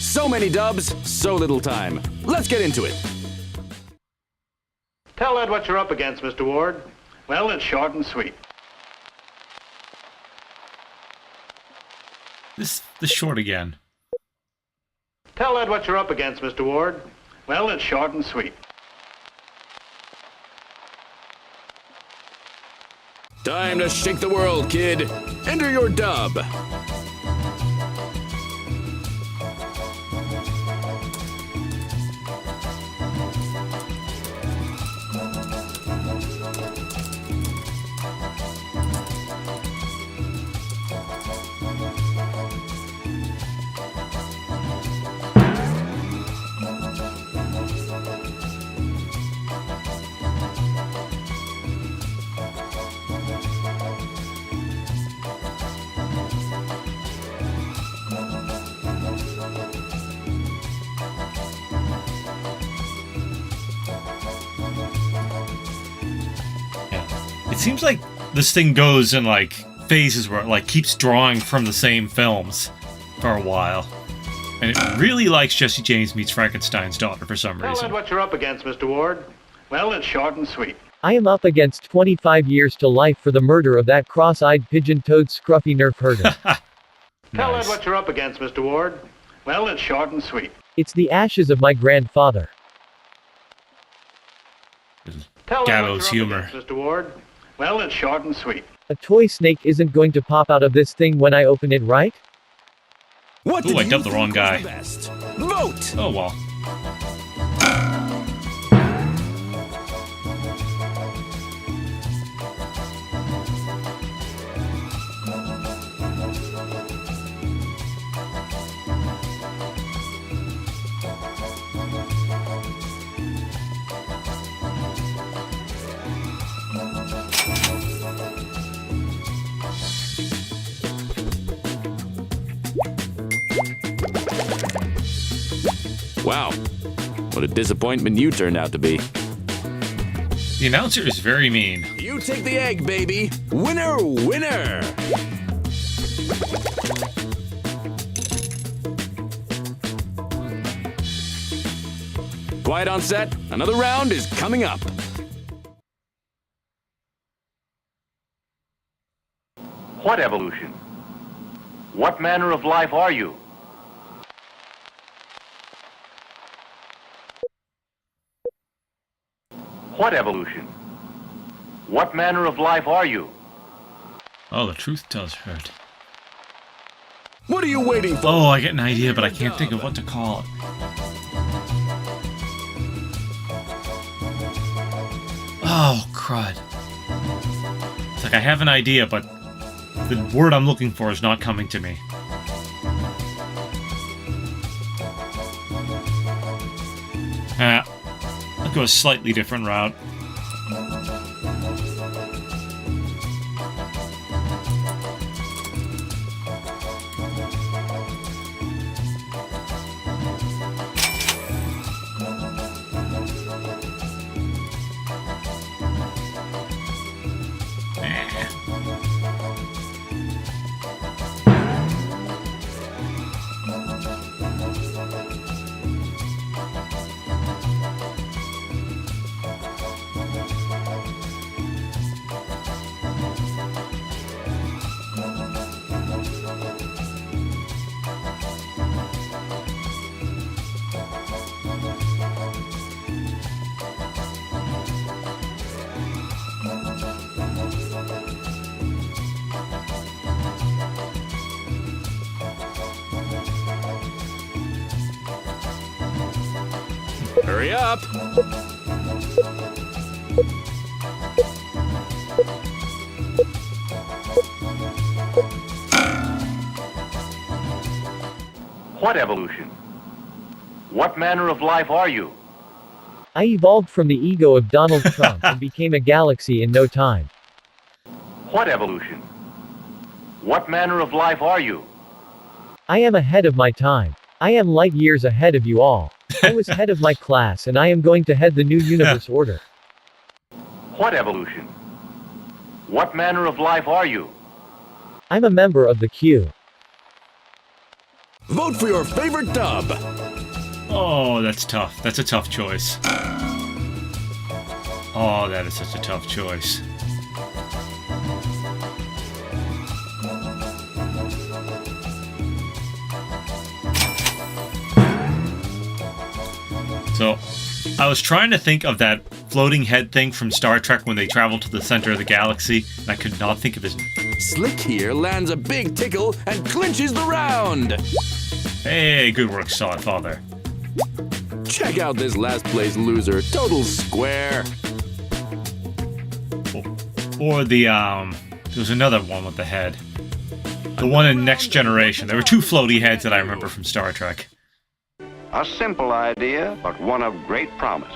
So many dubs, so little time. Let's get into it. Tell Ed what you're up against, Mr. Ward. Well, it's short and sweet. This short again. Tell Ed what you're up against, Mr. Ward. Well, it's short and sweet. Time to shake the world, kid. Enter your dub. It seems like this thing goes in like phases where it like keeps drawing from the same films for a while. And it really likes Jesse James Meets Frankenstein's Daughter for some Tell reason. Ed what you're up against, Mr. Ward. Well, it's short and sweet. I am up against 25 years to life for the murder of that cross-eyed pigeon-toed scruffy nerf herder. Tell Ed what you're up against, Mr. Ward. Well, it's short and sweet. It's the ashes of my grandfather. Tell Ed what Gallows you're humor. up against, Mr. Ward. Well, it's short and sweet. A toy snake isn't going to pop out of this thing when I open it, right? What Ooh, did I you dubbed the wrong think was guy. the best? Vote! Oh well. Wow. What a disappointment you turned out to be. The announcer is very mean. You take the egg, baby. Winner, winner! Quiet on set. Another round is coming up. What evolution? What manner of life are you? What evolution? What manner of life are you? Oh, the truth does hurt. What are you waiting for? Oh, I get an idea, but I can't think of what to call it. Oh, crud. like I have an idea, but the word I'm looking for is not coming to me. I'll go a slightly different route. Hurry up! What evolution? What manner of life are you? I evolved from the ego of Donald Trump and became a galaxy in no time. What evolution? What manner of life are you? I am ahead of my time. I am light years ahead of you all. I was head of my class and I am going to head the new universe order. What evolution? What manner of life are you? I'm a member of the queue. Vote for your favorite dub! Oh, that's tough. That's a tough choice. Oh, that is such a tough choice. So, I was trying to think of that floating head thing from Star Trek when they travel to the center of the galaxy, and I could not think of his... Slick here lands a big tickle and clinches the round! Hey, good work, Sawfather. Check out this last place loser, total square! Or the, there was another one with the head. The one in Next Generation. There were two floaty heads that I remember from Star Trek. A simple idea, but one of great promise.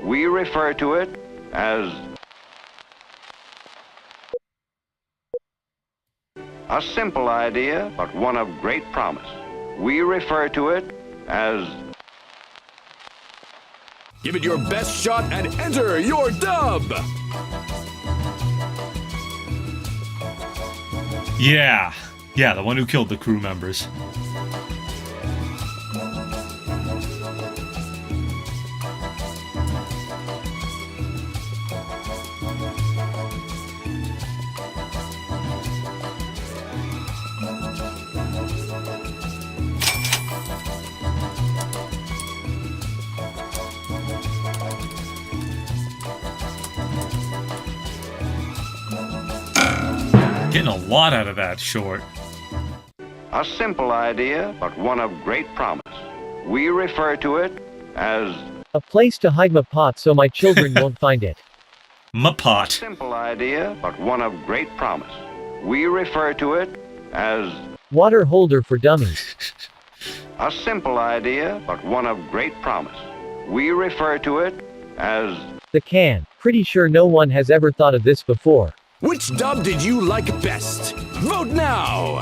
We refer to it as... A simple idea, but one of great promise. We refer to it as... Give it your best shot and enter your dub! Yeah, the one who killed the crew members. Getting a lot out of that short. A simple idea, but one of great promise. We refer to it as... A place to hide my pot so my children won't find it. My pot. Simple idea, but one of great promise. We refer to it as... Water holder for dummies. A simple idea, but one of great promise. We refer to it as... The can. Pretty sure no one has ever thought of this before. Which dub did you like best? Vote now!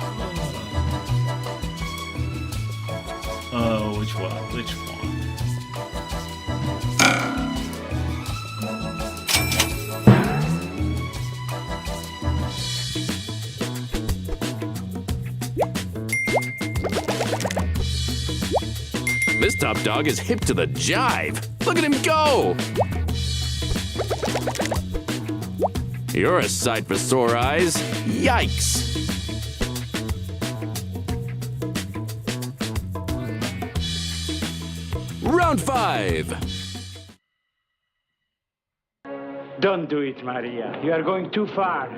Oh, which one? Which one? This top dog is hip to the jive. Look at him go! You're a sight for sore eyes. Yikes! Round 5. Don't do it, Maria. You are going too far.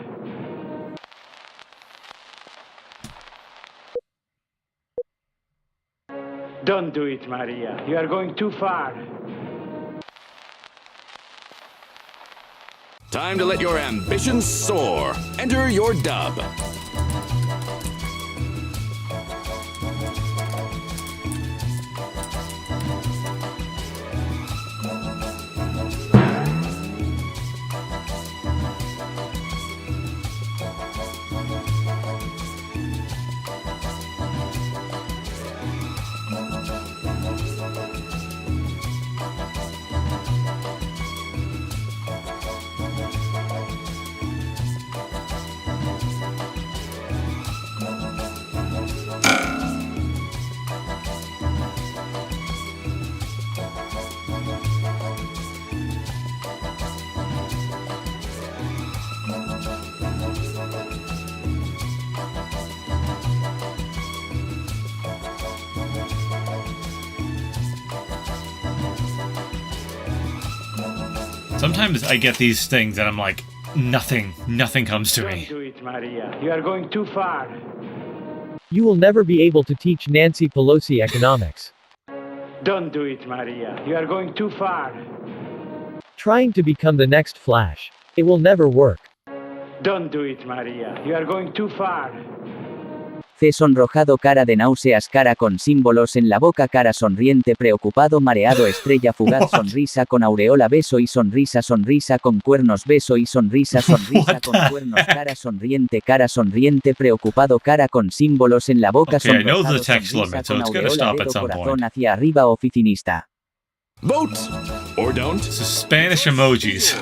Don't do it, Maria. You are going too far. Time to let your ambitions soar. Enter your dub. Sometimes I get these things and I'm like, nothing comes to me. Don't do it, Maria. You are going too far. You will never be able to teach Nancy Pelosi economics. Don't do it, Maria. You are going too far. Trying to become the next Flash. It will never work. Don't do it, Maria. You are going too far. C sonrojado, cara de náuseas, cara con símbolos en la boca, cara sonriente, preocupado, mareado, estrella fugaz, sonrisa con aureola, beso y sonrisa, sonrisa con cuernos, beso y sonrisa, sonrisa con cuernos, cara sonriente, preocupado, cara con símbolos en la boca, Okay, I know sonrojado, the text sonrisa limit, so con it's gonna aureola, stop at dedo, some corazón point. hacia arriba, oficinista. Vote or don't. So Spanish emojis.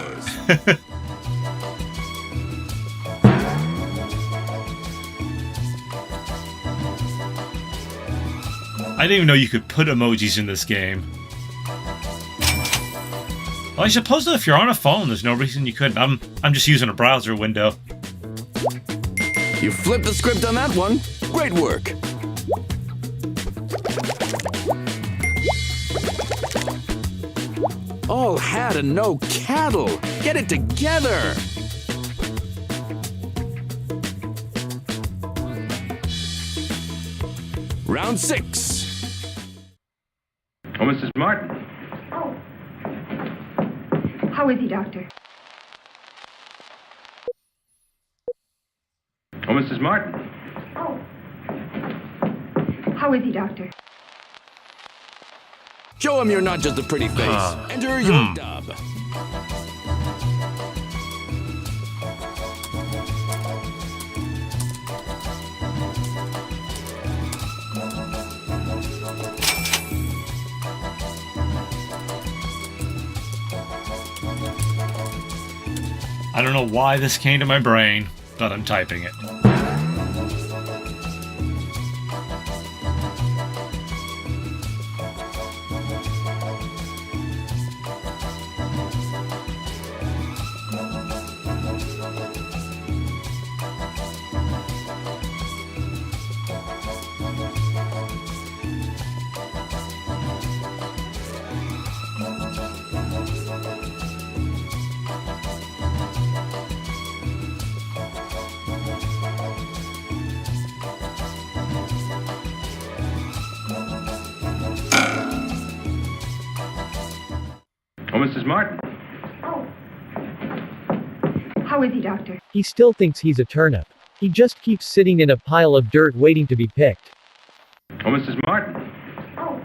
I didn't even know you could put emojis in this game. Well, I suppose that if you're on a phone, there's no reason you couldn't. I'm just using a browser window. You flipped the script on that one. Great work. All hat and no cattle. Get it together. Round 6. Oh, Mrs. Martin. Oh. How is he, Doctor? Oh, Mrs. Martin. Oh. How is he, Doctor? Show him you're not just a pretty face. Enter your dub. I don't know why this came to my brain, but I'm typing it. Oh, Mrs. Martin. Oh. How is he, Doctor? He still thinks he's a turnip. He just keeps sitting in a pile of dirt waiting to be picked. Oh, Mrs. Martin. Oh.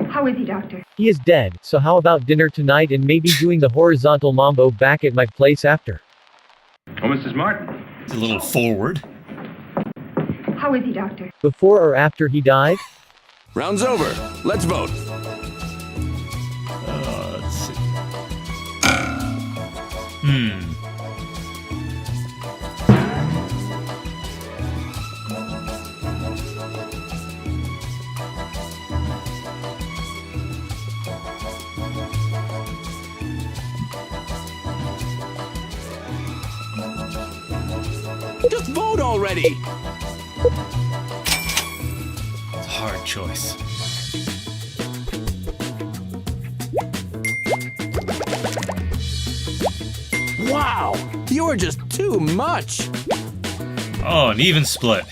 How is he, Doctor? He is dead, so how about dinner tonight and maybe doing the horizontal mambo back at my place after? Oh, Mrs. Martin. It's a little forward. How is he, Doctor? Before or after he died? Round's over. Let's vote. Let's see. Just vote already. It's a hard choice. Wow, you're just too much. Oh, an even split.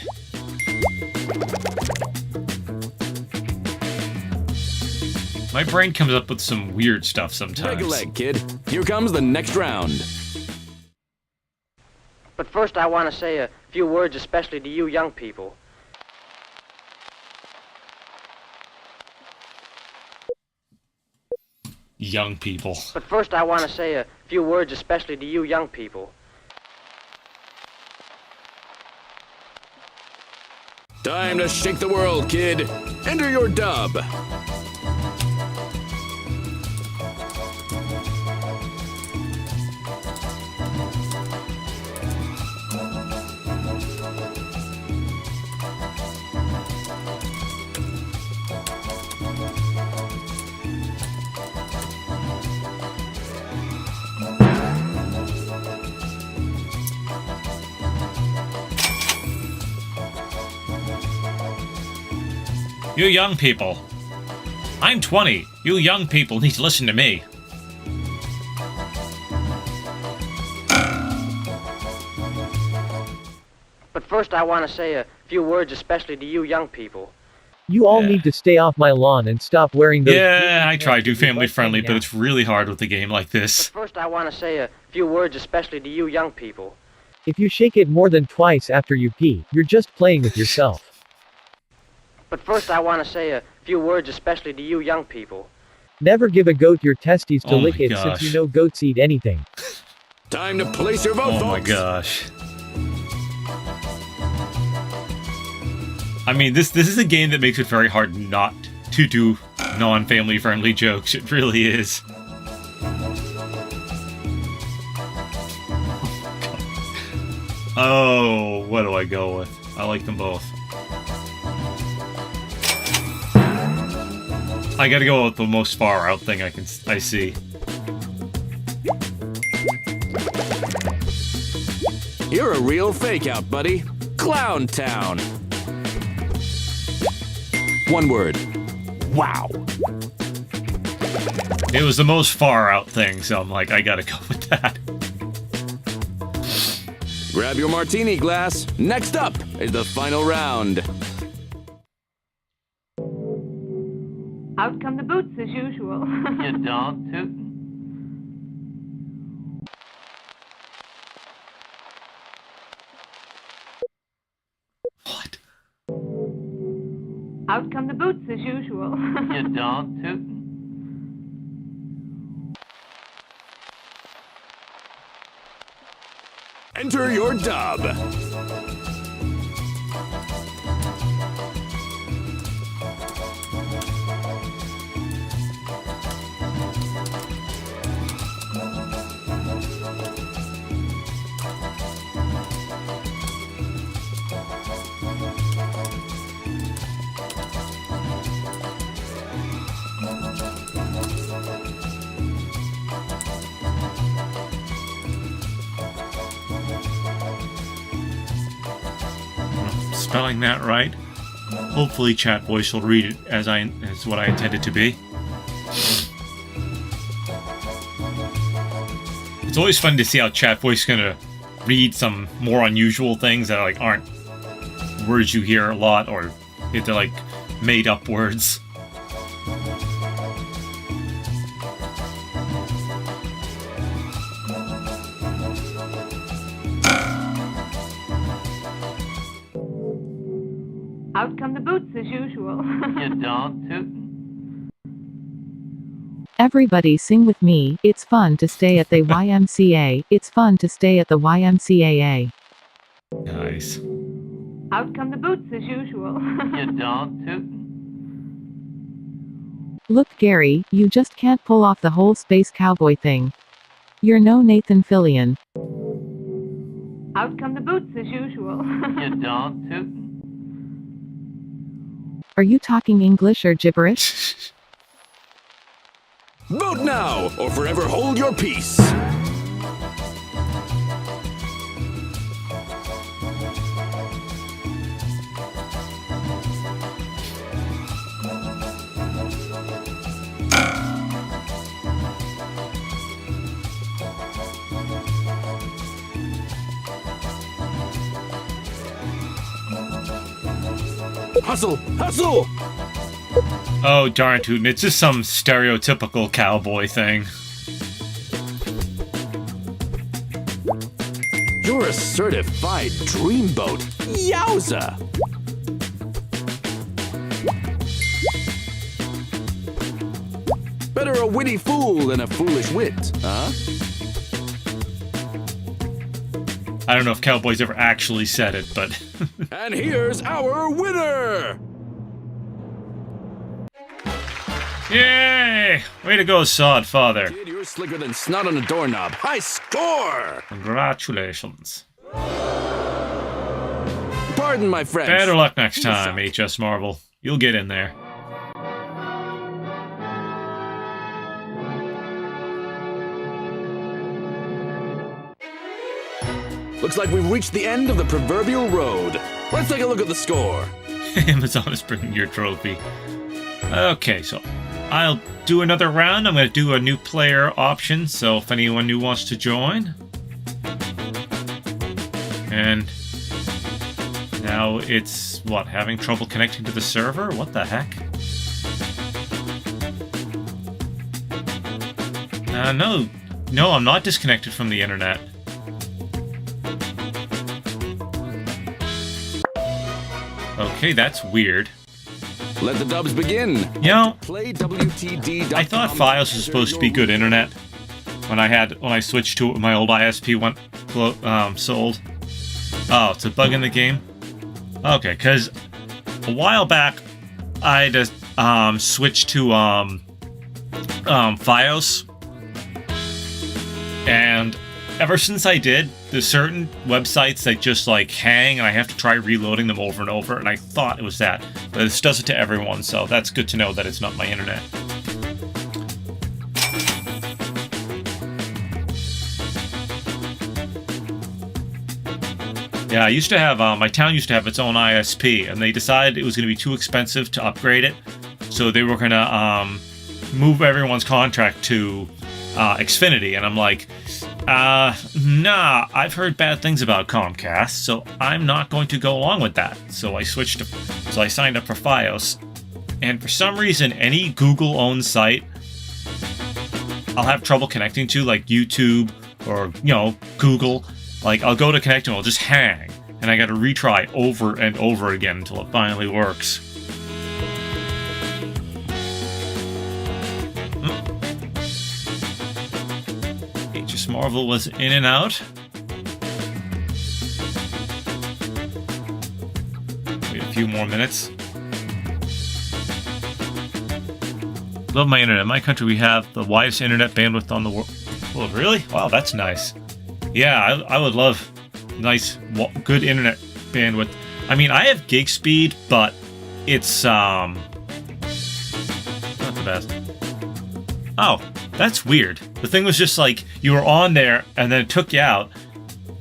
My brain comes up with some weird stuff sometimes. Break a leg, kid. Here comes the next round. But first I want to say a few words especially to you young people. Young people. But first I want to say a few words especially to you young people. Time to shake the world, kid. Enter your dub. You young people. I'm 20. You young people need to listen to me. But first I want to say a few words especially to you young people. You all need to stay off my lawn and stop wearing those... Yeah, I try to do family friendly, but it's really hard with a game like this. But first I want to say a few words especially to you young people. If you shake it more than twice after you pee, you're just playing with yourself. But first I want to say a few words especially to you young people. Never give a goat your testes to Oh lick my it since you gosh. know goats eat anything. Time to place your vote, Oh my folks. gosh. I mean, this is a game that makes it very hard not to do non-family friendly jokes. It really is. Oh, what do I go with? I like them both. I gotta go with the most far out thing I see. You're a real fake out, buddy. Clown Town. One word. Wow. It was the most far out thing, so I'm like, I gotta go with that. Grab your martini glass. Next up is the final round. Out come the boots as usual. You don't tootin'. Out come the boots as usual. You don't tootin'. Enter your dub. Spelling that right. Hopefully chat voice will read it as what I intended to be. It's always fun to see how chat voice is gonna read some more unusual things that like aren't words you hear a lot, or if they're like made up words. Out come the boots as usual. You don't tootin'. Everybody sing with me. It's fun to stay at the YMCA. It's fun to stay at the YMCAA. Nice. Out come the boots as usual. You don't tootin'. Look, Gary, you just can't pull off the whole space cowboy thing. You're no Nathan Fillion. Out come the boots as usual. You don't tootin'. Are you talking English or gibberish? Vote now, or forever hold your peace. Hustle! Hustle! Oh, darn tootin', it's just some stereotypical cowboy thing. You're a certified dreamboat. Yowza! Better a witty fool than a foolish wit, huh? I don't know if cowboys ever actually said it, but... And here's our winner! Yay! Way to go, Sod Father. Kid, you're slicker than snot on a doorknob. High score! Congratulations. Pardon my French. Better luck next time, HS Marvel. You'll get in there. Looks like we've reached the end of the proverbial road. Let's take a look at the score. Amazon is bringing your trophy. Okay, so I'll do another round. I'm going to do a new player option, so if anyone new wants to join. And now it's, what, having trouble connecting to the server? What the heck? No, I'm not disconnected from the internet. Okay, that's weird. Let the dubs begin. You know, Play WTD. I thought Fios was supposed to be good internet when I switched to it when my old ISP went sold. Oh, it's a bug in the game. Okay, because a while back I just switched to Fios, and ever since I did, there's certain websites that just like hang and I have to try reloading them over and over, and I thought it was that. But this does it to everyone, so that's good to know that it's not my internet. Yeah, I used to have, my town used to have its own ISP, and they decided it was going to be too expensive to upgrade it, so they were going to move everyone's contract to Xfinity, and I'm like, nah, I've heard bad things about Comcast, so I'm not going to go along with that. So I signed up for Fios, and for some reason, any Google-owned site I'll have trouble connecting to, like YouTube or, Google. Like, I'll go to connect and it'll just hang, and I gotta retry over and over again until it finally works. HS Marvel was in and out. Wait a few more minutes. Love my internet. In my country, we have the widest internet bandwidth on the world. Oh, really? Wow, that's nice. Yeah, I would love nice, good internet bandwidth. I mean, I have gig speed, but it's, not the best. Oh, that's weird. The thing was just like, you were on there, and then it took you out.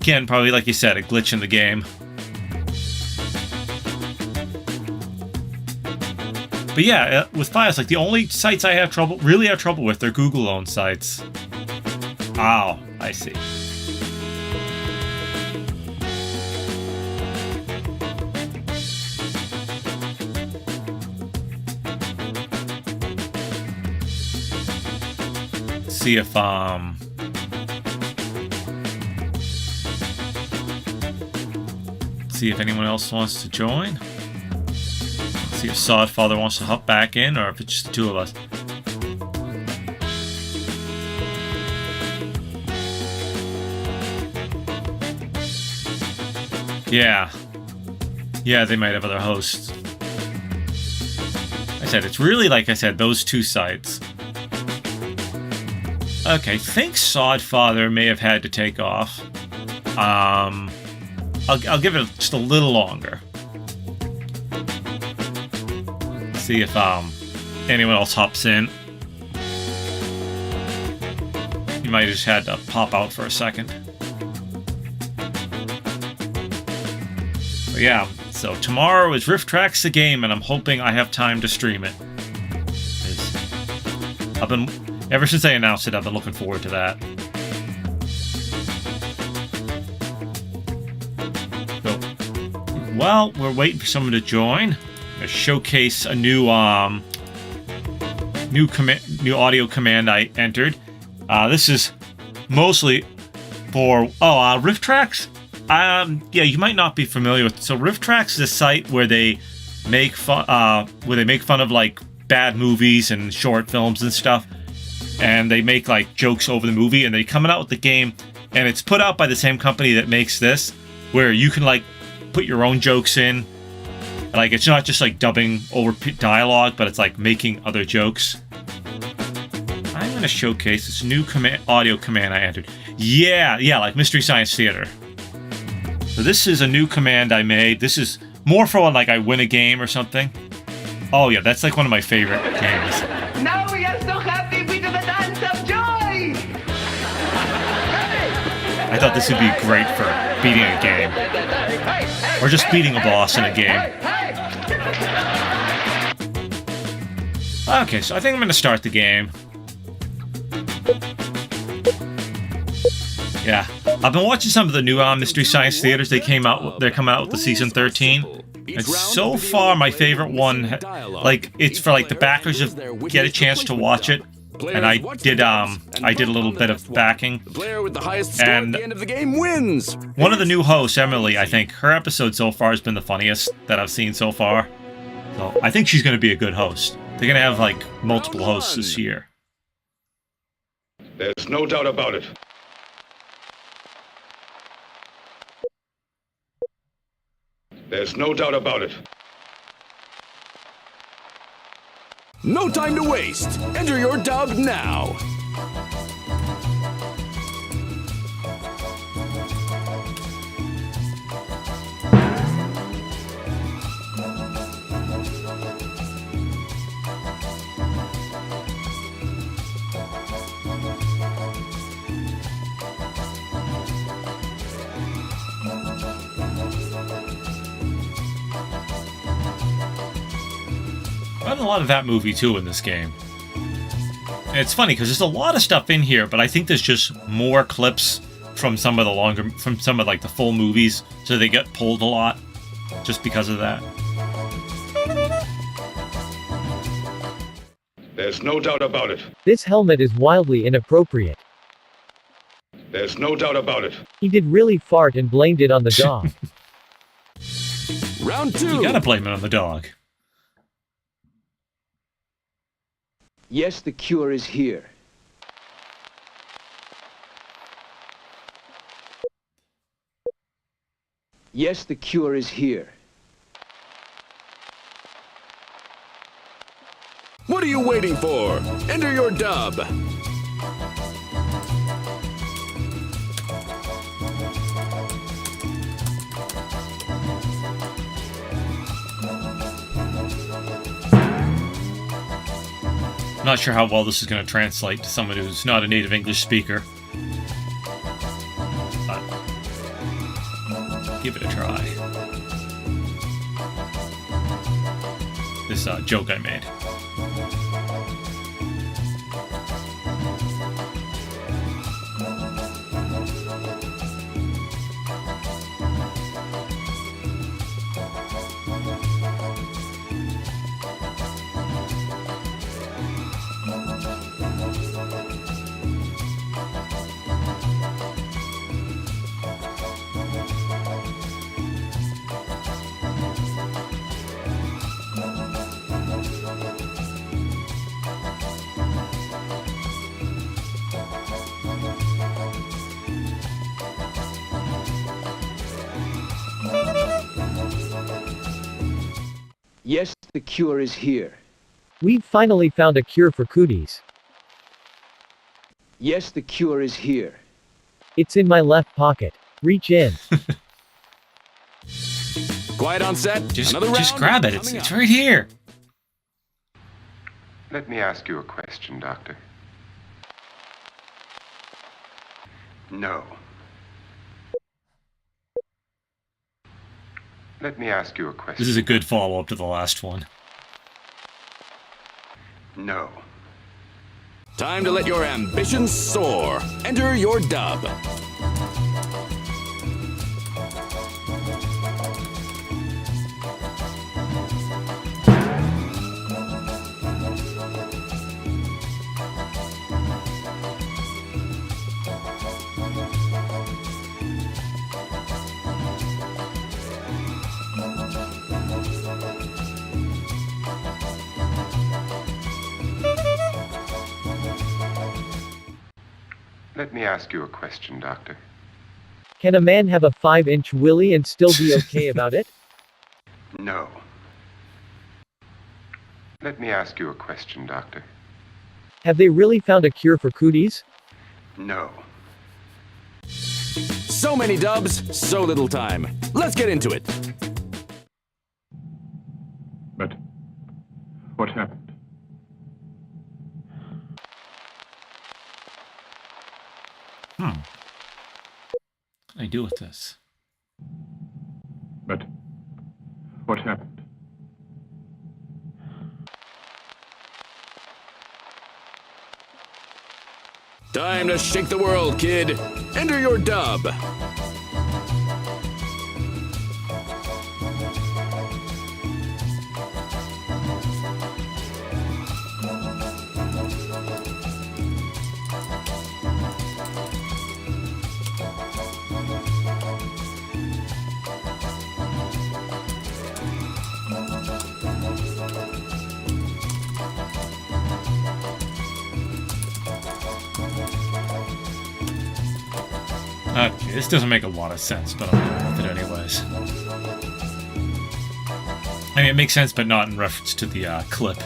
Again, probably like you said, a glitch in the game. But yeah, with Fios, like the only sites I really have trouble with are Google-owned sites. Oh, I see. See if anyone else wants to join. See if Sodfather wants to hop back in, or if it's just the two of us. Yeah, they might have other hosts. I said it's really, like I said, those two sites. Okay, I think Sodfather may have had to take off. I'll give it just a little longer. See if anyone else hops in. He might have just had to pop out for a second. But yeah, so tomorrow is Rifftrax the Game, and I'm hoping I have time to stream it. Ever since I announced it, I've been looking forward to that. So, while we're waiting for someone to join, I'm showcase a new new audio command I entered. This is mostly for Rifftrax. Yeah, you might not be familiar with. So Rifftrax is a site where they make fun of like bad movies and short films and stuff, and they make like jokes over the movie, and they come out with the game, and it's put out by the same company that makes this, where you can like put your own jokes in. Like, it's not just like dubbing over dialogue, but it's like making other jokes. I'm going to showcase this new audio command I entered. Yeah, like Mystery Science Theater. So this is a new command I made. This is more for when like I win a game or something. Oh yeah, that's like one of my favorite games. Now we are so happy we do the dance of joy! I thought this would be great for beating a game. Or just beating a boss in a game. Okay, so I think I'm going to start the game. Yeah, I've been watching some of the new Mystery Science Theaters. They're coming out with the season 13. And so far, my favorite one, like, it's for like the backers to get a chance to watch it. And I did a little bit of backing. And the end of the game wins. One of the new hosts, Emily, I think her episode so far has been the funniest that I've seen so far. So I think she's going to be a good host. They're going to have like multiple hosts this year. There's no doubt about it. There's no doubt about it. No time to waste. Enter your dub now. I've done a lot of that movie too in this game. And it's funny because there's a lot of stuff in here, but I think there's just more clips from some of like the full movies, so they get pulled a lot just because of that. There's no doubt about it. This helmet is wildly inappropriate. There's no doubt about it. He did really fart and blamed it on the dog. Round 2. You gotta blame it on the dog. Yes, the cure is here. Yes, the cure is here. What are you waiting for? Enter your dub. Not sure how well this is going to translate to someone who's not a native English speaker. But give it a try. This joke I made. Yes, the cure is here. We've finally found a cure for cooties. Yes, the cure is here. It's in my left pocket. Reach in. Quiet on set. Just grab it. It's right here. Let me ask you a question, Doctor. No. Let me ask you a question. This is a good follow-up to the last one. No. Time to let your ambitions soar. Enter your dub. Let me ask you a question, Doctor. Can a man have a 5-inch willy and still be okay about it? No. Let me ask you a question, Doctor. Have they really found a cure for cooties? No. So many dubs, so little time. Let's get into it. But what happened? What can I do with this? But what happened? Time to shake the world, kid. Enter your dub. Okay, this doesn't make a lot of sense, but I'm going with it anyways. I mean, it makes sense, but not in reference to the clip.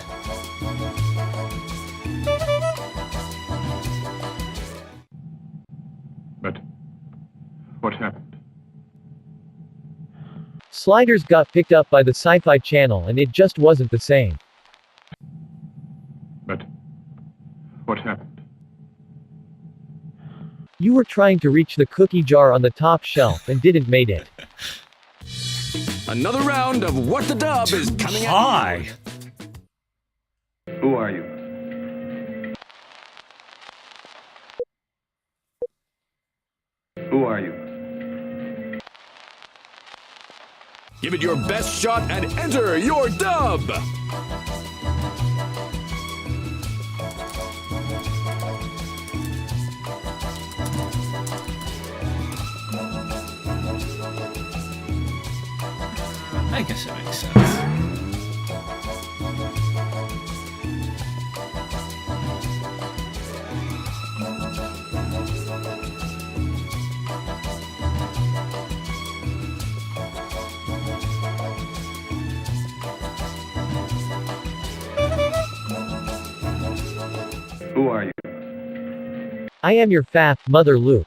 But what happened? Sliders got picked up by the Sci-Fi Channel and it just wasn't the same. But what happened? You were trying to reach the cookie jar on the top shelf and didn't made it. Another round of What the Dub is coming at you. Who are you? Who are you? Give it your best shot and enter your dub. I guess it makes sense. Who are you? I am your fat mother, Luke.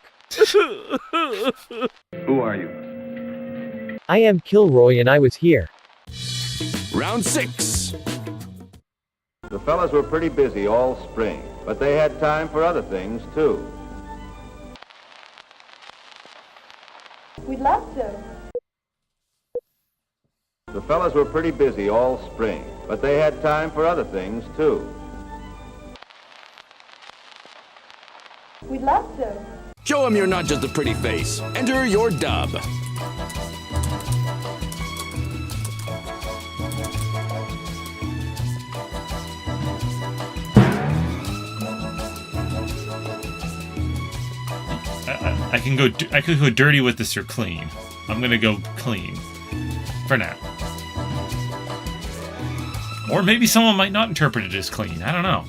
Who are you? I am Kilroy and I was here. Round 6. The fellas were pretty busy all spring, but they had time for other things too. We'd love to. The fellas were pretty busy all spring, but they had time for other things too. We'd love to. Show them you're not just a pretty face. Enter your dub. I could go dirty with this or clean. I'm gonna go clean. For now. Or maybe someone might not interpret it as clean. I don't know.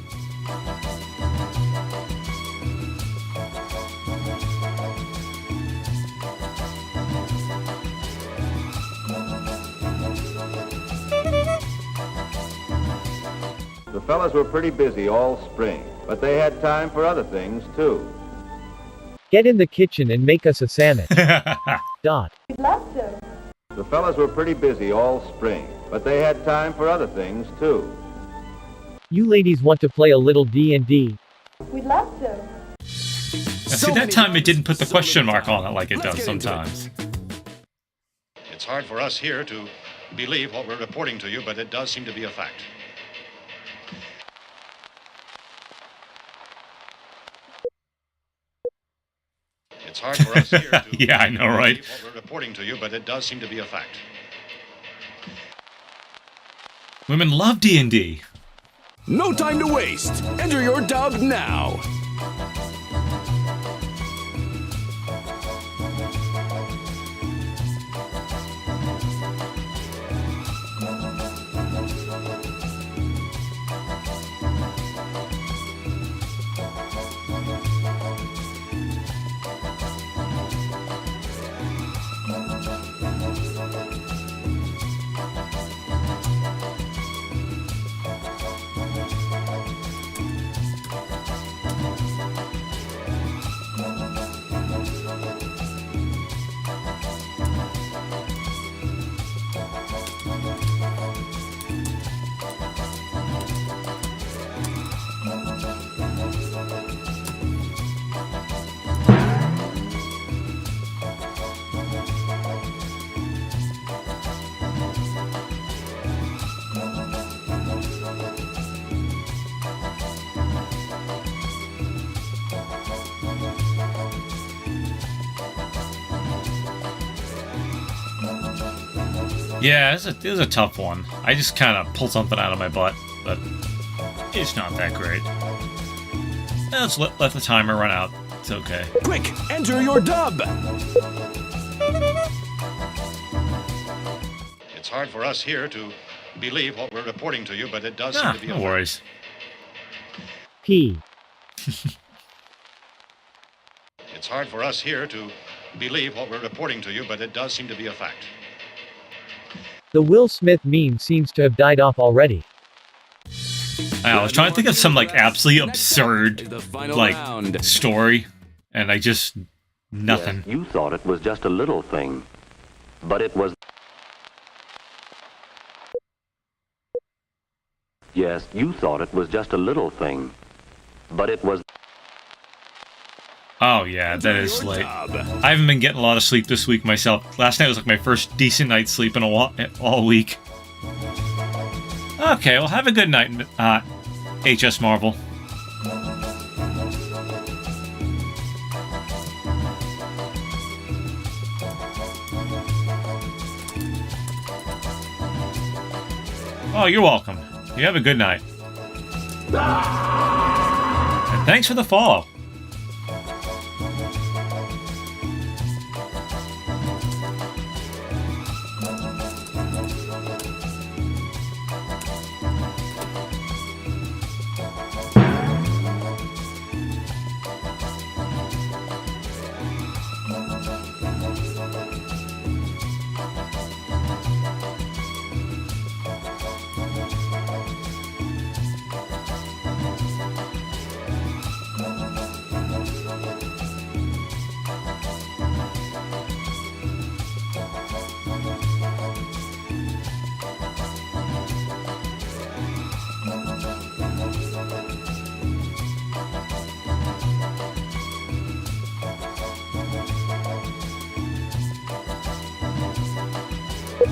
The fellas were pretty busy all spring, but they had time for other things too. Get in the kitchen and make us a sandwich. Dot. We'd love to. The fellas were pretty busy all spring, but they had time for other things too. You ladies want to play a little D&D? We'd love to. Now, see, that time it didn't put the question mark on it like it does sometimes. It's hard for us here to believe what we're reporting to you, but it does seem to be a fact. It's hard for us here to yeah, I know, right? believe what we're reporting to you, but it does seem to be a fact. Women love D&D. No time to waste. Enter your dub now. Yeah, it was a tough one. I just kind of pulled something out of my butt, but it's not that great. Let's let the timer run out. It's okay. Quick, enter your dub! It's hard for us here to believe what we're reporting to you, but it does seem to be no worries. P. It's hard for us here to believe what we're reporting to you, but it does seem to be a fact. The Will Smith meme seems to have died off already. I was trying to think of some like absolutely absurd like story, and I just nothing. Yes, you thought it was just a little thing, but it was. Yes, you thought it was just a little thing, but it was. Oh yeah, that is late. I haven't been getting a lot of sleep this week myself. Last night was like my first decent night's sleep in all week. Okay, well have a good night, HS Marvel. Oh, you're welcome. You have a good night. And thanks for the follow.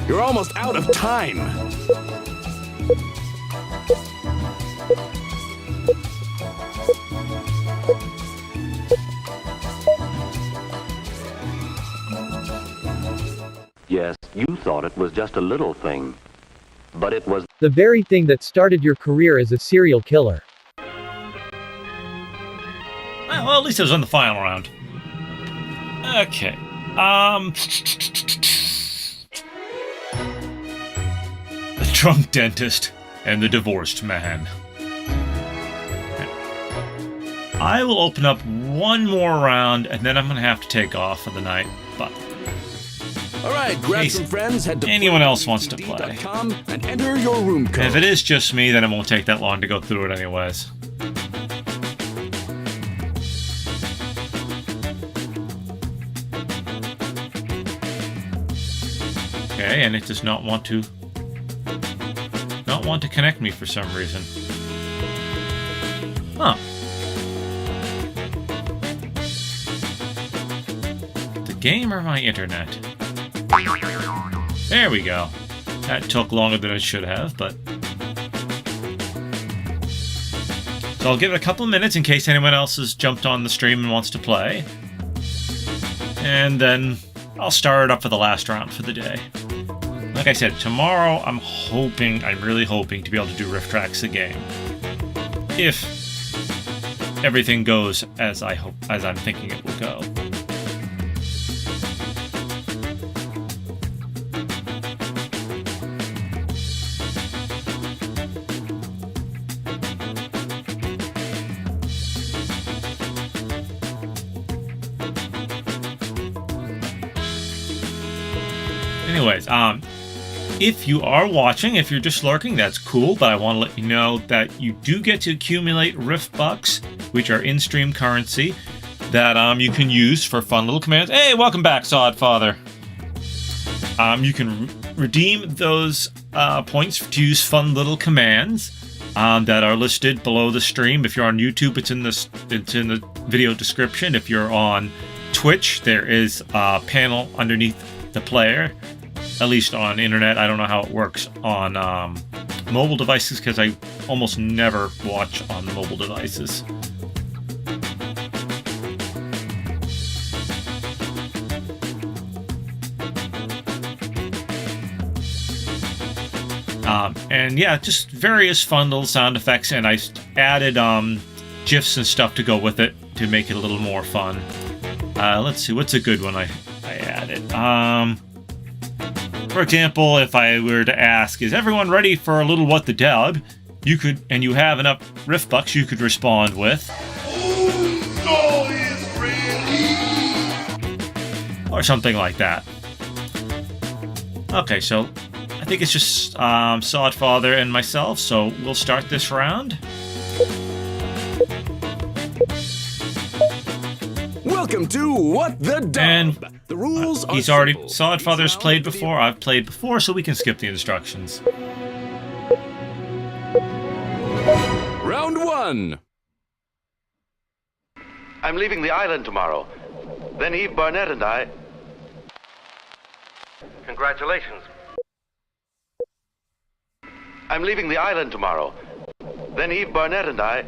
You're almost out of time. Yes, you thought it was just a little thing, but it was. The very thing that started your career as a serial killer. Well, at least it was on the final round. Okay. The drunk dentist and the divorced man. I will open up one more round, and then I'm going to have to take off for the night. But all right, grab some friends, head to anyone else wants to play, and enter your room code. If it is just me, then it won't take that long to go through it anyways. Okay, and it does not want to connect me for some reason. Huh. The game or my internet? There we go. That took longer than it should have, but... So I'll give it a couple of minutes in case anyone else has jumped on the stream and wants to play. And then I'll start it up for the last round for the day. Like I said, tomorrow I'm really hoping to be able to do Rifftrax the Game. If everything goes as I'm thinking it will go. Anyways, if you are watching, if you're just lurking, that's cool, but I want to let you know that you do get to accumulate Riffbucks, which are in-stream currency, that you can use for fun little commands. Hey, welcome back, Sodfather. You can redeem those points to use fun little commands that are listed below the stream. If you're on YouTube, it's in the video description. If you're on Twitch, there is a panel underneath the player. At least on internet. I don't know how it works on mobile devices because I almost never watch on mobile devices. And yeah, just various fun little sound effects, and I added GIFs and stuff to go with it to make it a little more fun. Let's see, what's a good one I added? For example, if I were to ask, is everyone ready for a little What the Dub? You could, and you have enough Riffbucks, you could respond with, or something like that. Okay, so I think it's just Sodfather and myself, so we'll start this round. Welcome to What the Dub. And the rules are he's already, simple. Sodfather's played before, I've played before, so we can skip the instructions. Round 1. I'm leaving the island tomorrow. Then Eve Barnett and I... Congratulations. I'm leaving the island tomorrow. Then Eve Barnett and I...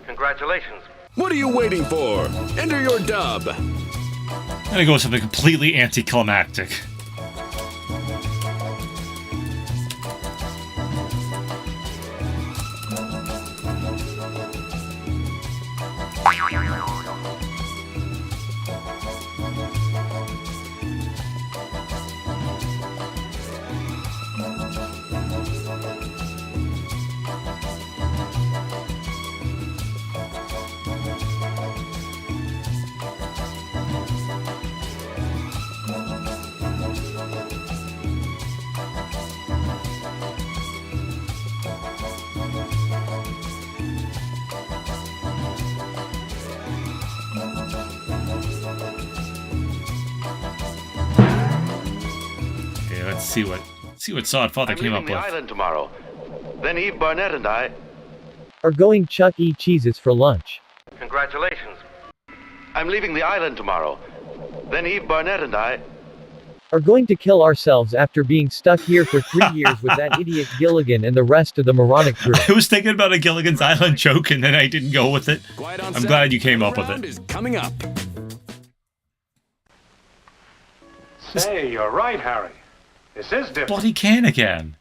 Congratulations. What are you waiting for? Enter your dub. I'm gonna go with something completely anticlimactic. See what Sodfather came up with. I'm leaving the island tomorrow. Then Eve Barnett and I... Are going Chuck E. Cheese's for lunch. Congratulations. I'm leaving the island tomorrow. Then Eve Barnett and I... Are going to kill ourselves after being stuck here for 3 years with that idiot Gilligan and the rest of the moronic crew. I was thinking about a Gilligan's Island joke and then I didn't go with it. I'm glad you came up with it. Is coming up. Say, you're right, Harry. This is different. Bloody can again.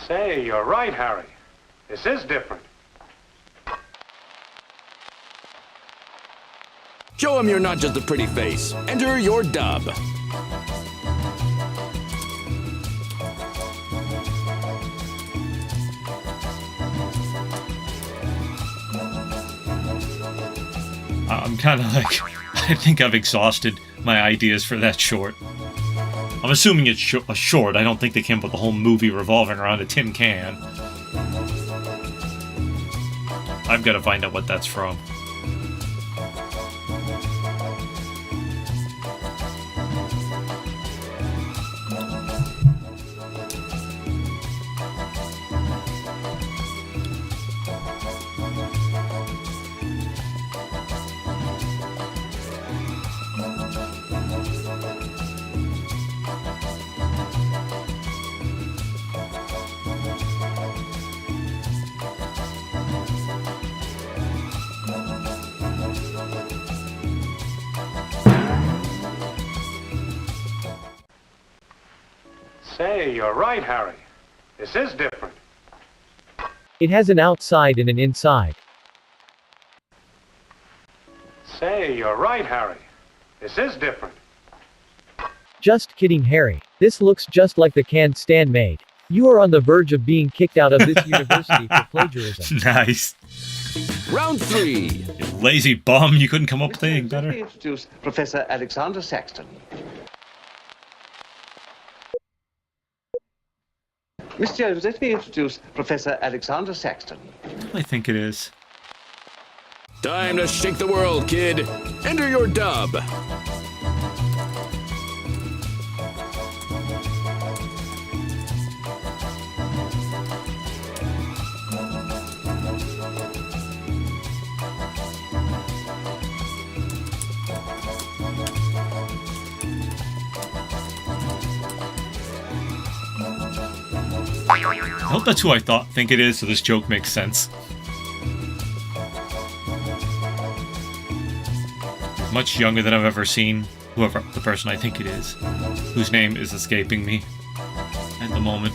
Say, you're right, Harry. This is different. Show him you're not just a pretty face. Enter your dub. I'm kind of like, I think I've exhausted my ideas for that short. I'm assuming it's a short. I don't think they came up with a whole movie revolving around a tin can. I've got to find out what that's from. Say, you're right, Harry. This is different. It has an outside and an inside. Say, you're right, Harry. This is different. Just kidding, Harry. This looks just like the can Stan made. You are on the verge of being kicked out of this university for plagiarism. Nice. Round 3. You lazy bum, you couldn't come up with anything better. Let me introduce Professor Alexander Saxton. Miss Jones, let me introduce Professor Alexander Saxton. I think it is. Time to shake the world, kid. Enter your dub. I hope that's who I think it is, so this joke makes sense. much younger than I've ever seen whoever the person I think it is, whose name is escaping me at the moment.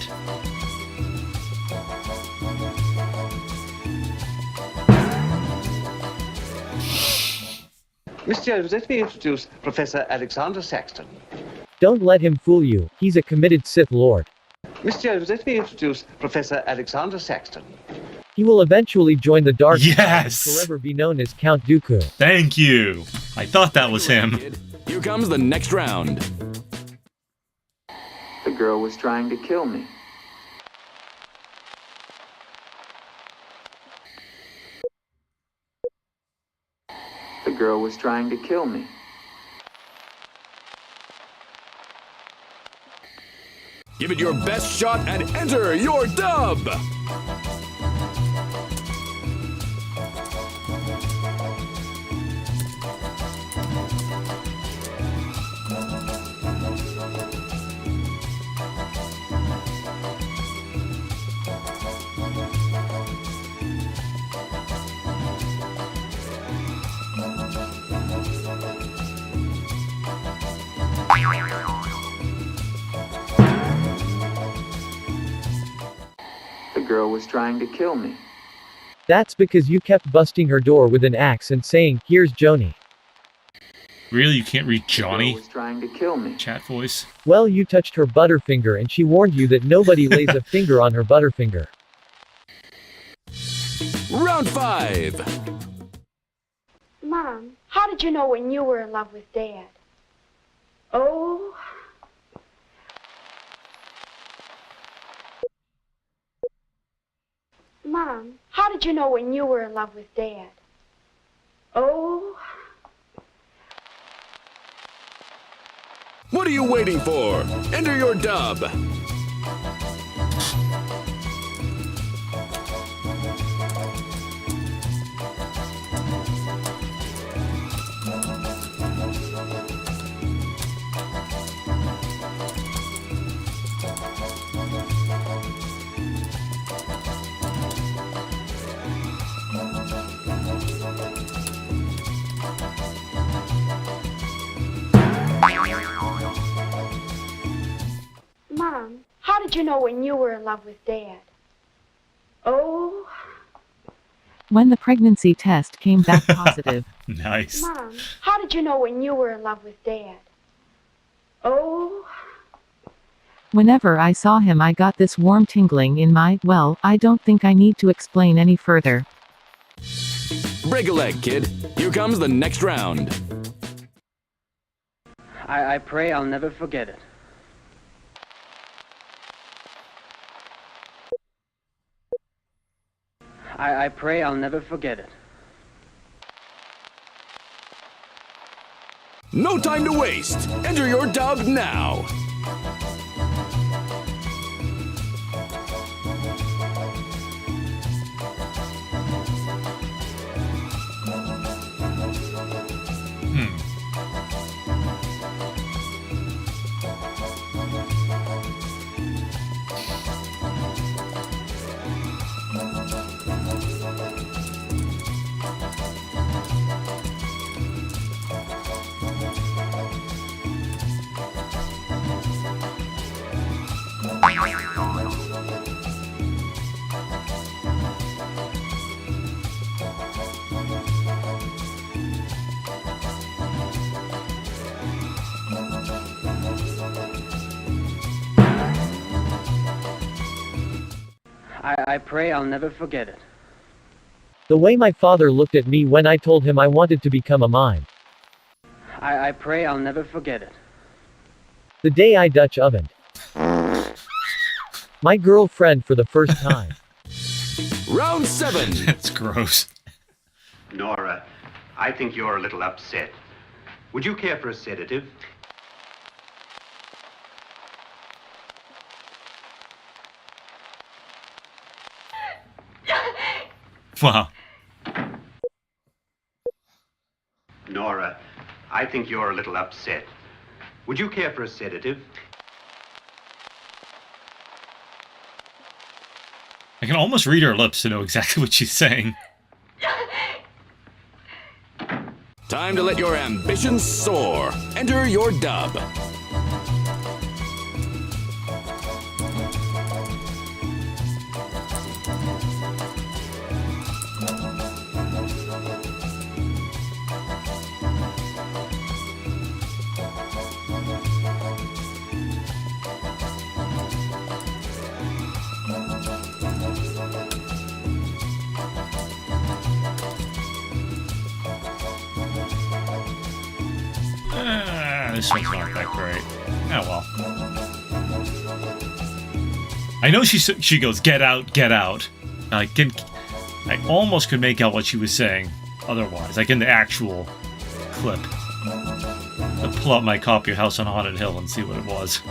Mr. Jones, let me introduce Professor Alexander Saxton. Don't let him fool you, he's a committed Sith Lord. Mr. Jones, let me introduce Professor Alexander Saxton. He will eventually join the dark side Yes! and forever be known as Count Dooku. Thank you! I thought that was him. Here comes the next round. The girl was trying to kill me. The girl was trying to kill me. Give it your best shot and enter your dub! The girl was trying to kill me. That's because you kept busting her door with an axe and saying, "Here's Joni." Really? You can't read Johnny? The girl was trying to kill me. Chat voice. Well, you touched her butterfinger and she warned you that nobody lays a finger on her butterfinger. Round 5. Mom, how did you know when you were in love with Dad? Oh. Mom, how did you know when you were in love with Dad? Oh. What are you waiting for? Enter your dub. Mom, how did you know when you were in love with Dad? Oh. When the pregnancy test came back positive. Nice. Mom, how did you know when you were in love with Dad? Oh. Whenever I saw him, I got this warm tingling in my, well, I don't think I need to explain any further. Break a leg, kid. Here comes the next round. I pray I'll never forget it. I pray I'll never forget it. No time to waste. Enter your dub now. I pray I'll never forget it. The way my father looked at me when I told him I wanted to become a mime. I pray I'll never forget it. The day I Dutch ovened my girlfriend for the first time. Round 7. That's gross. Nora, I think you're a little upset. Would you care for a sedative? Wow. Nora, I think you're a little upset. Would you care for a sedative? I can almost read her lips to know exactly what she's saying. Time to let your ambitions soar. Enter your dub. This one's not that great. Oh well. I know she goes, get out, get out. I almost could make out what she was saying otherwise, like in the actual clip. I'll pull out my copy of House on Haunted Hill and see what it was.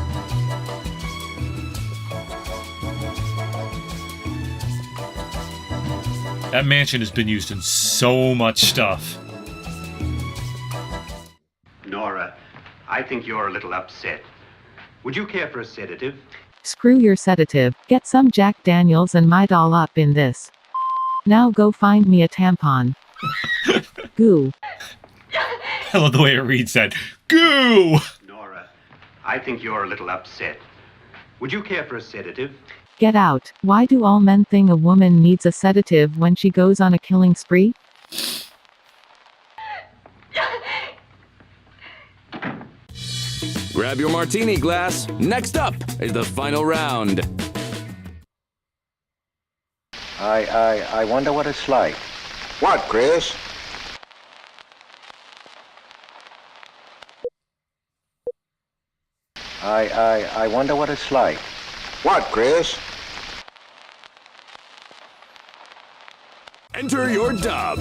That mansion has been used in so much stuff. Nora, I think you're a little upset. Would you care for a sedative? Screw your sedative. Get some Jack Daniels and my doll up in this. Now go find me a tampon. Goo. I love the way it reads that. Goo! Nora, I think you're a little upset. Would you care for a sedative? Get out. Why do all men think a woman needs a sedative when she goes on a killing spree? Grab your martini glass. Next up is the final round. I wonder what it's like. What, Chris? I wonder what it's like. What, Chris? Enter your dub.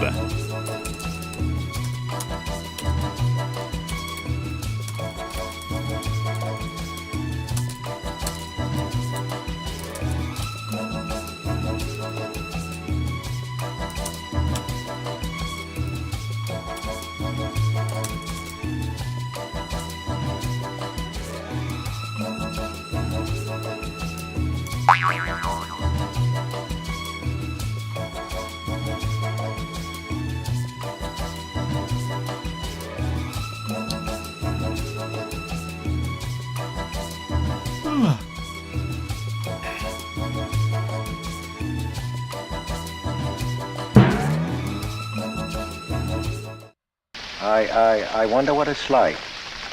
I wonder what it's like.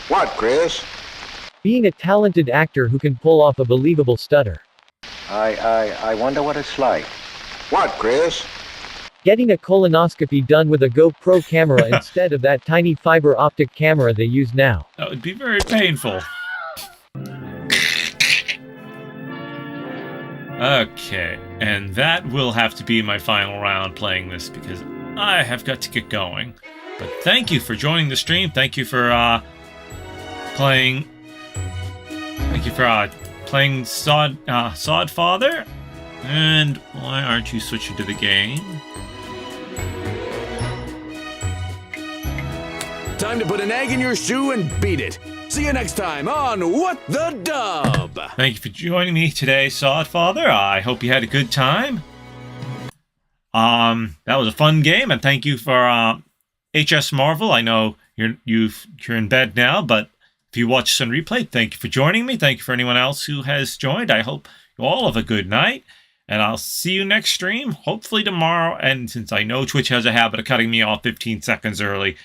What, Chris? Being a talented actor who can pull off a believable stutter. I wonder what it's like. What, Chris? Getting a colonoscopy done with a GoPro camera instead of that tiny fiber optic camera they use now. That would be very painful. Okay, and that will have to be my final round playing this because I have got to get going. But thank you for joining the stream. Thank you for playing. Thank you for playing Sod Father. And why aren't you switching to the game? Time to put an egg in your shoe and beat it. See you next time on What the Dub. Thank you for joining me today, Sod Father. I hope you had a good time. That was a fun game, and thank you for HS Marvel. I know you're in bed now, but if you watch this on replay, thank you for joining me. Thank you for anyone else who has joined. I hope you all have a good night, and I'll see you next stream, hopefully tomorrow. And since I know Twitch has a habit of cutting me off 15 seconds early,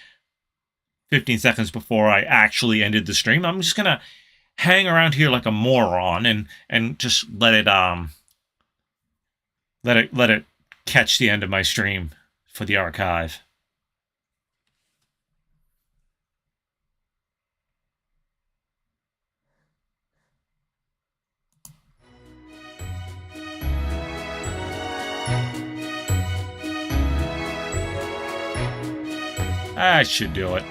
15 seconds before I actually ended the stream, I'm just gonna hang around here like a moron and just let it catch the end of my stream for the archive. I should do it.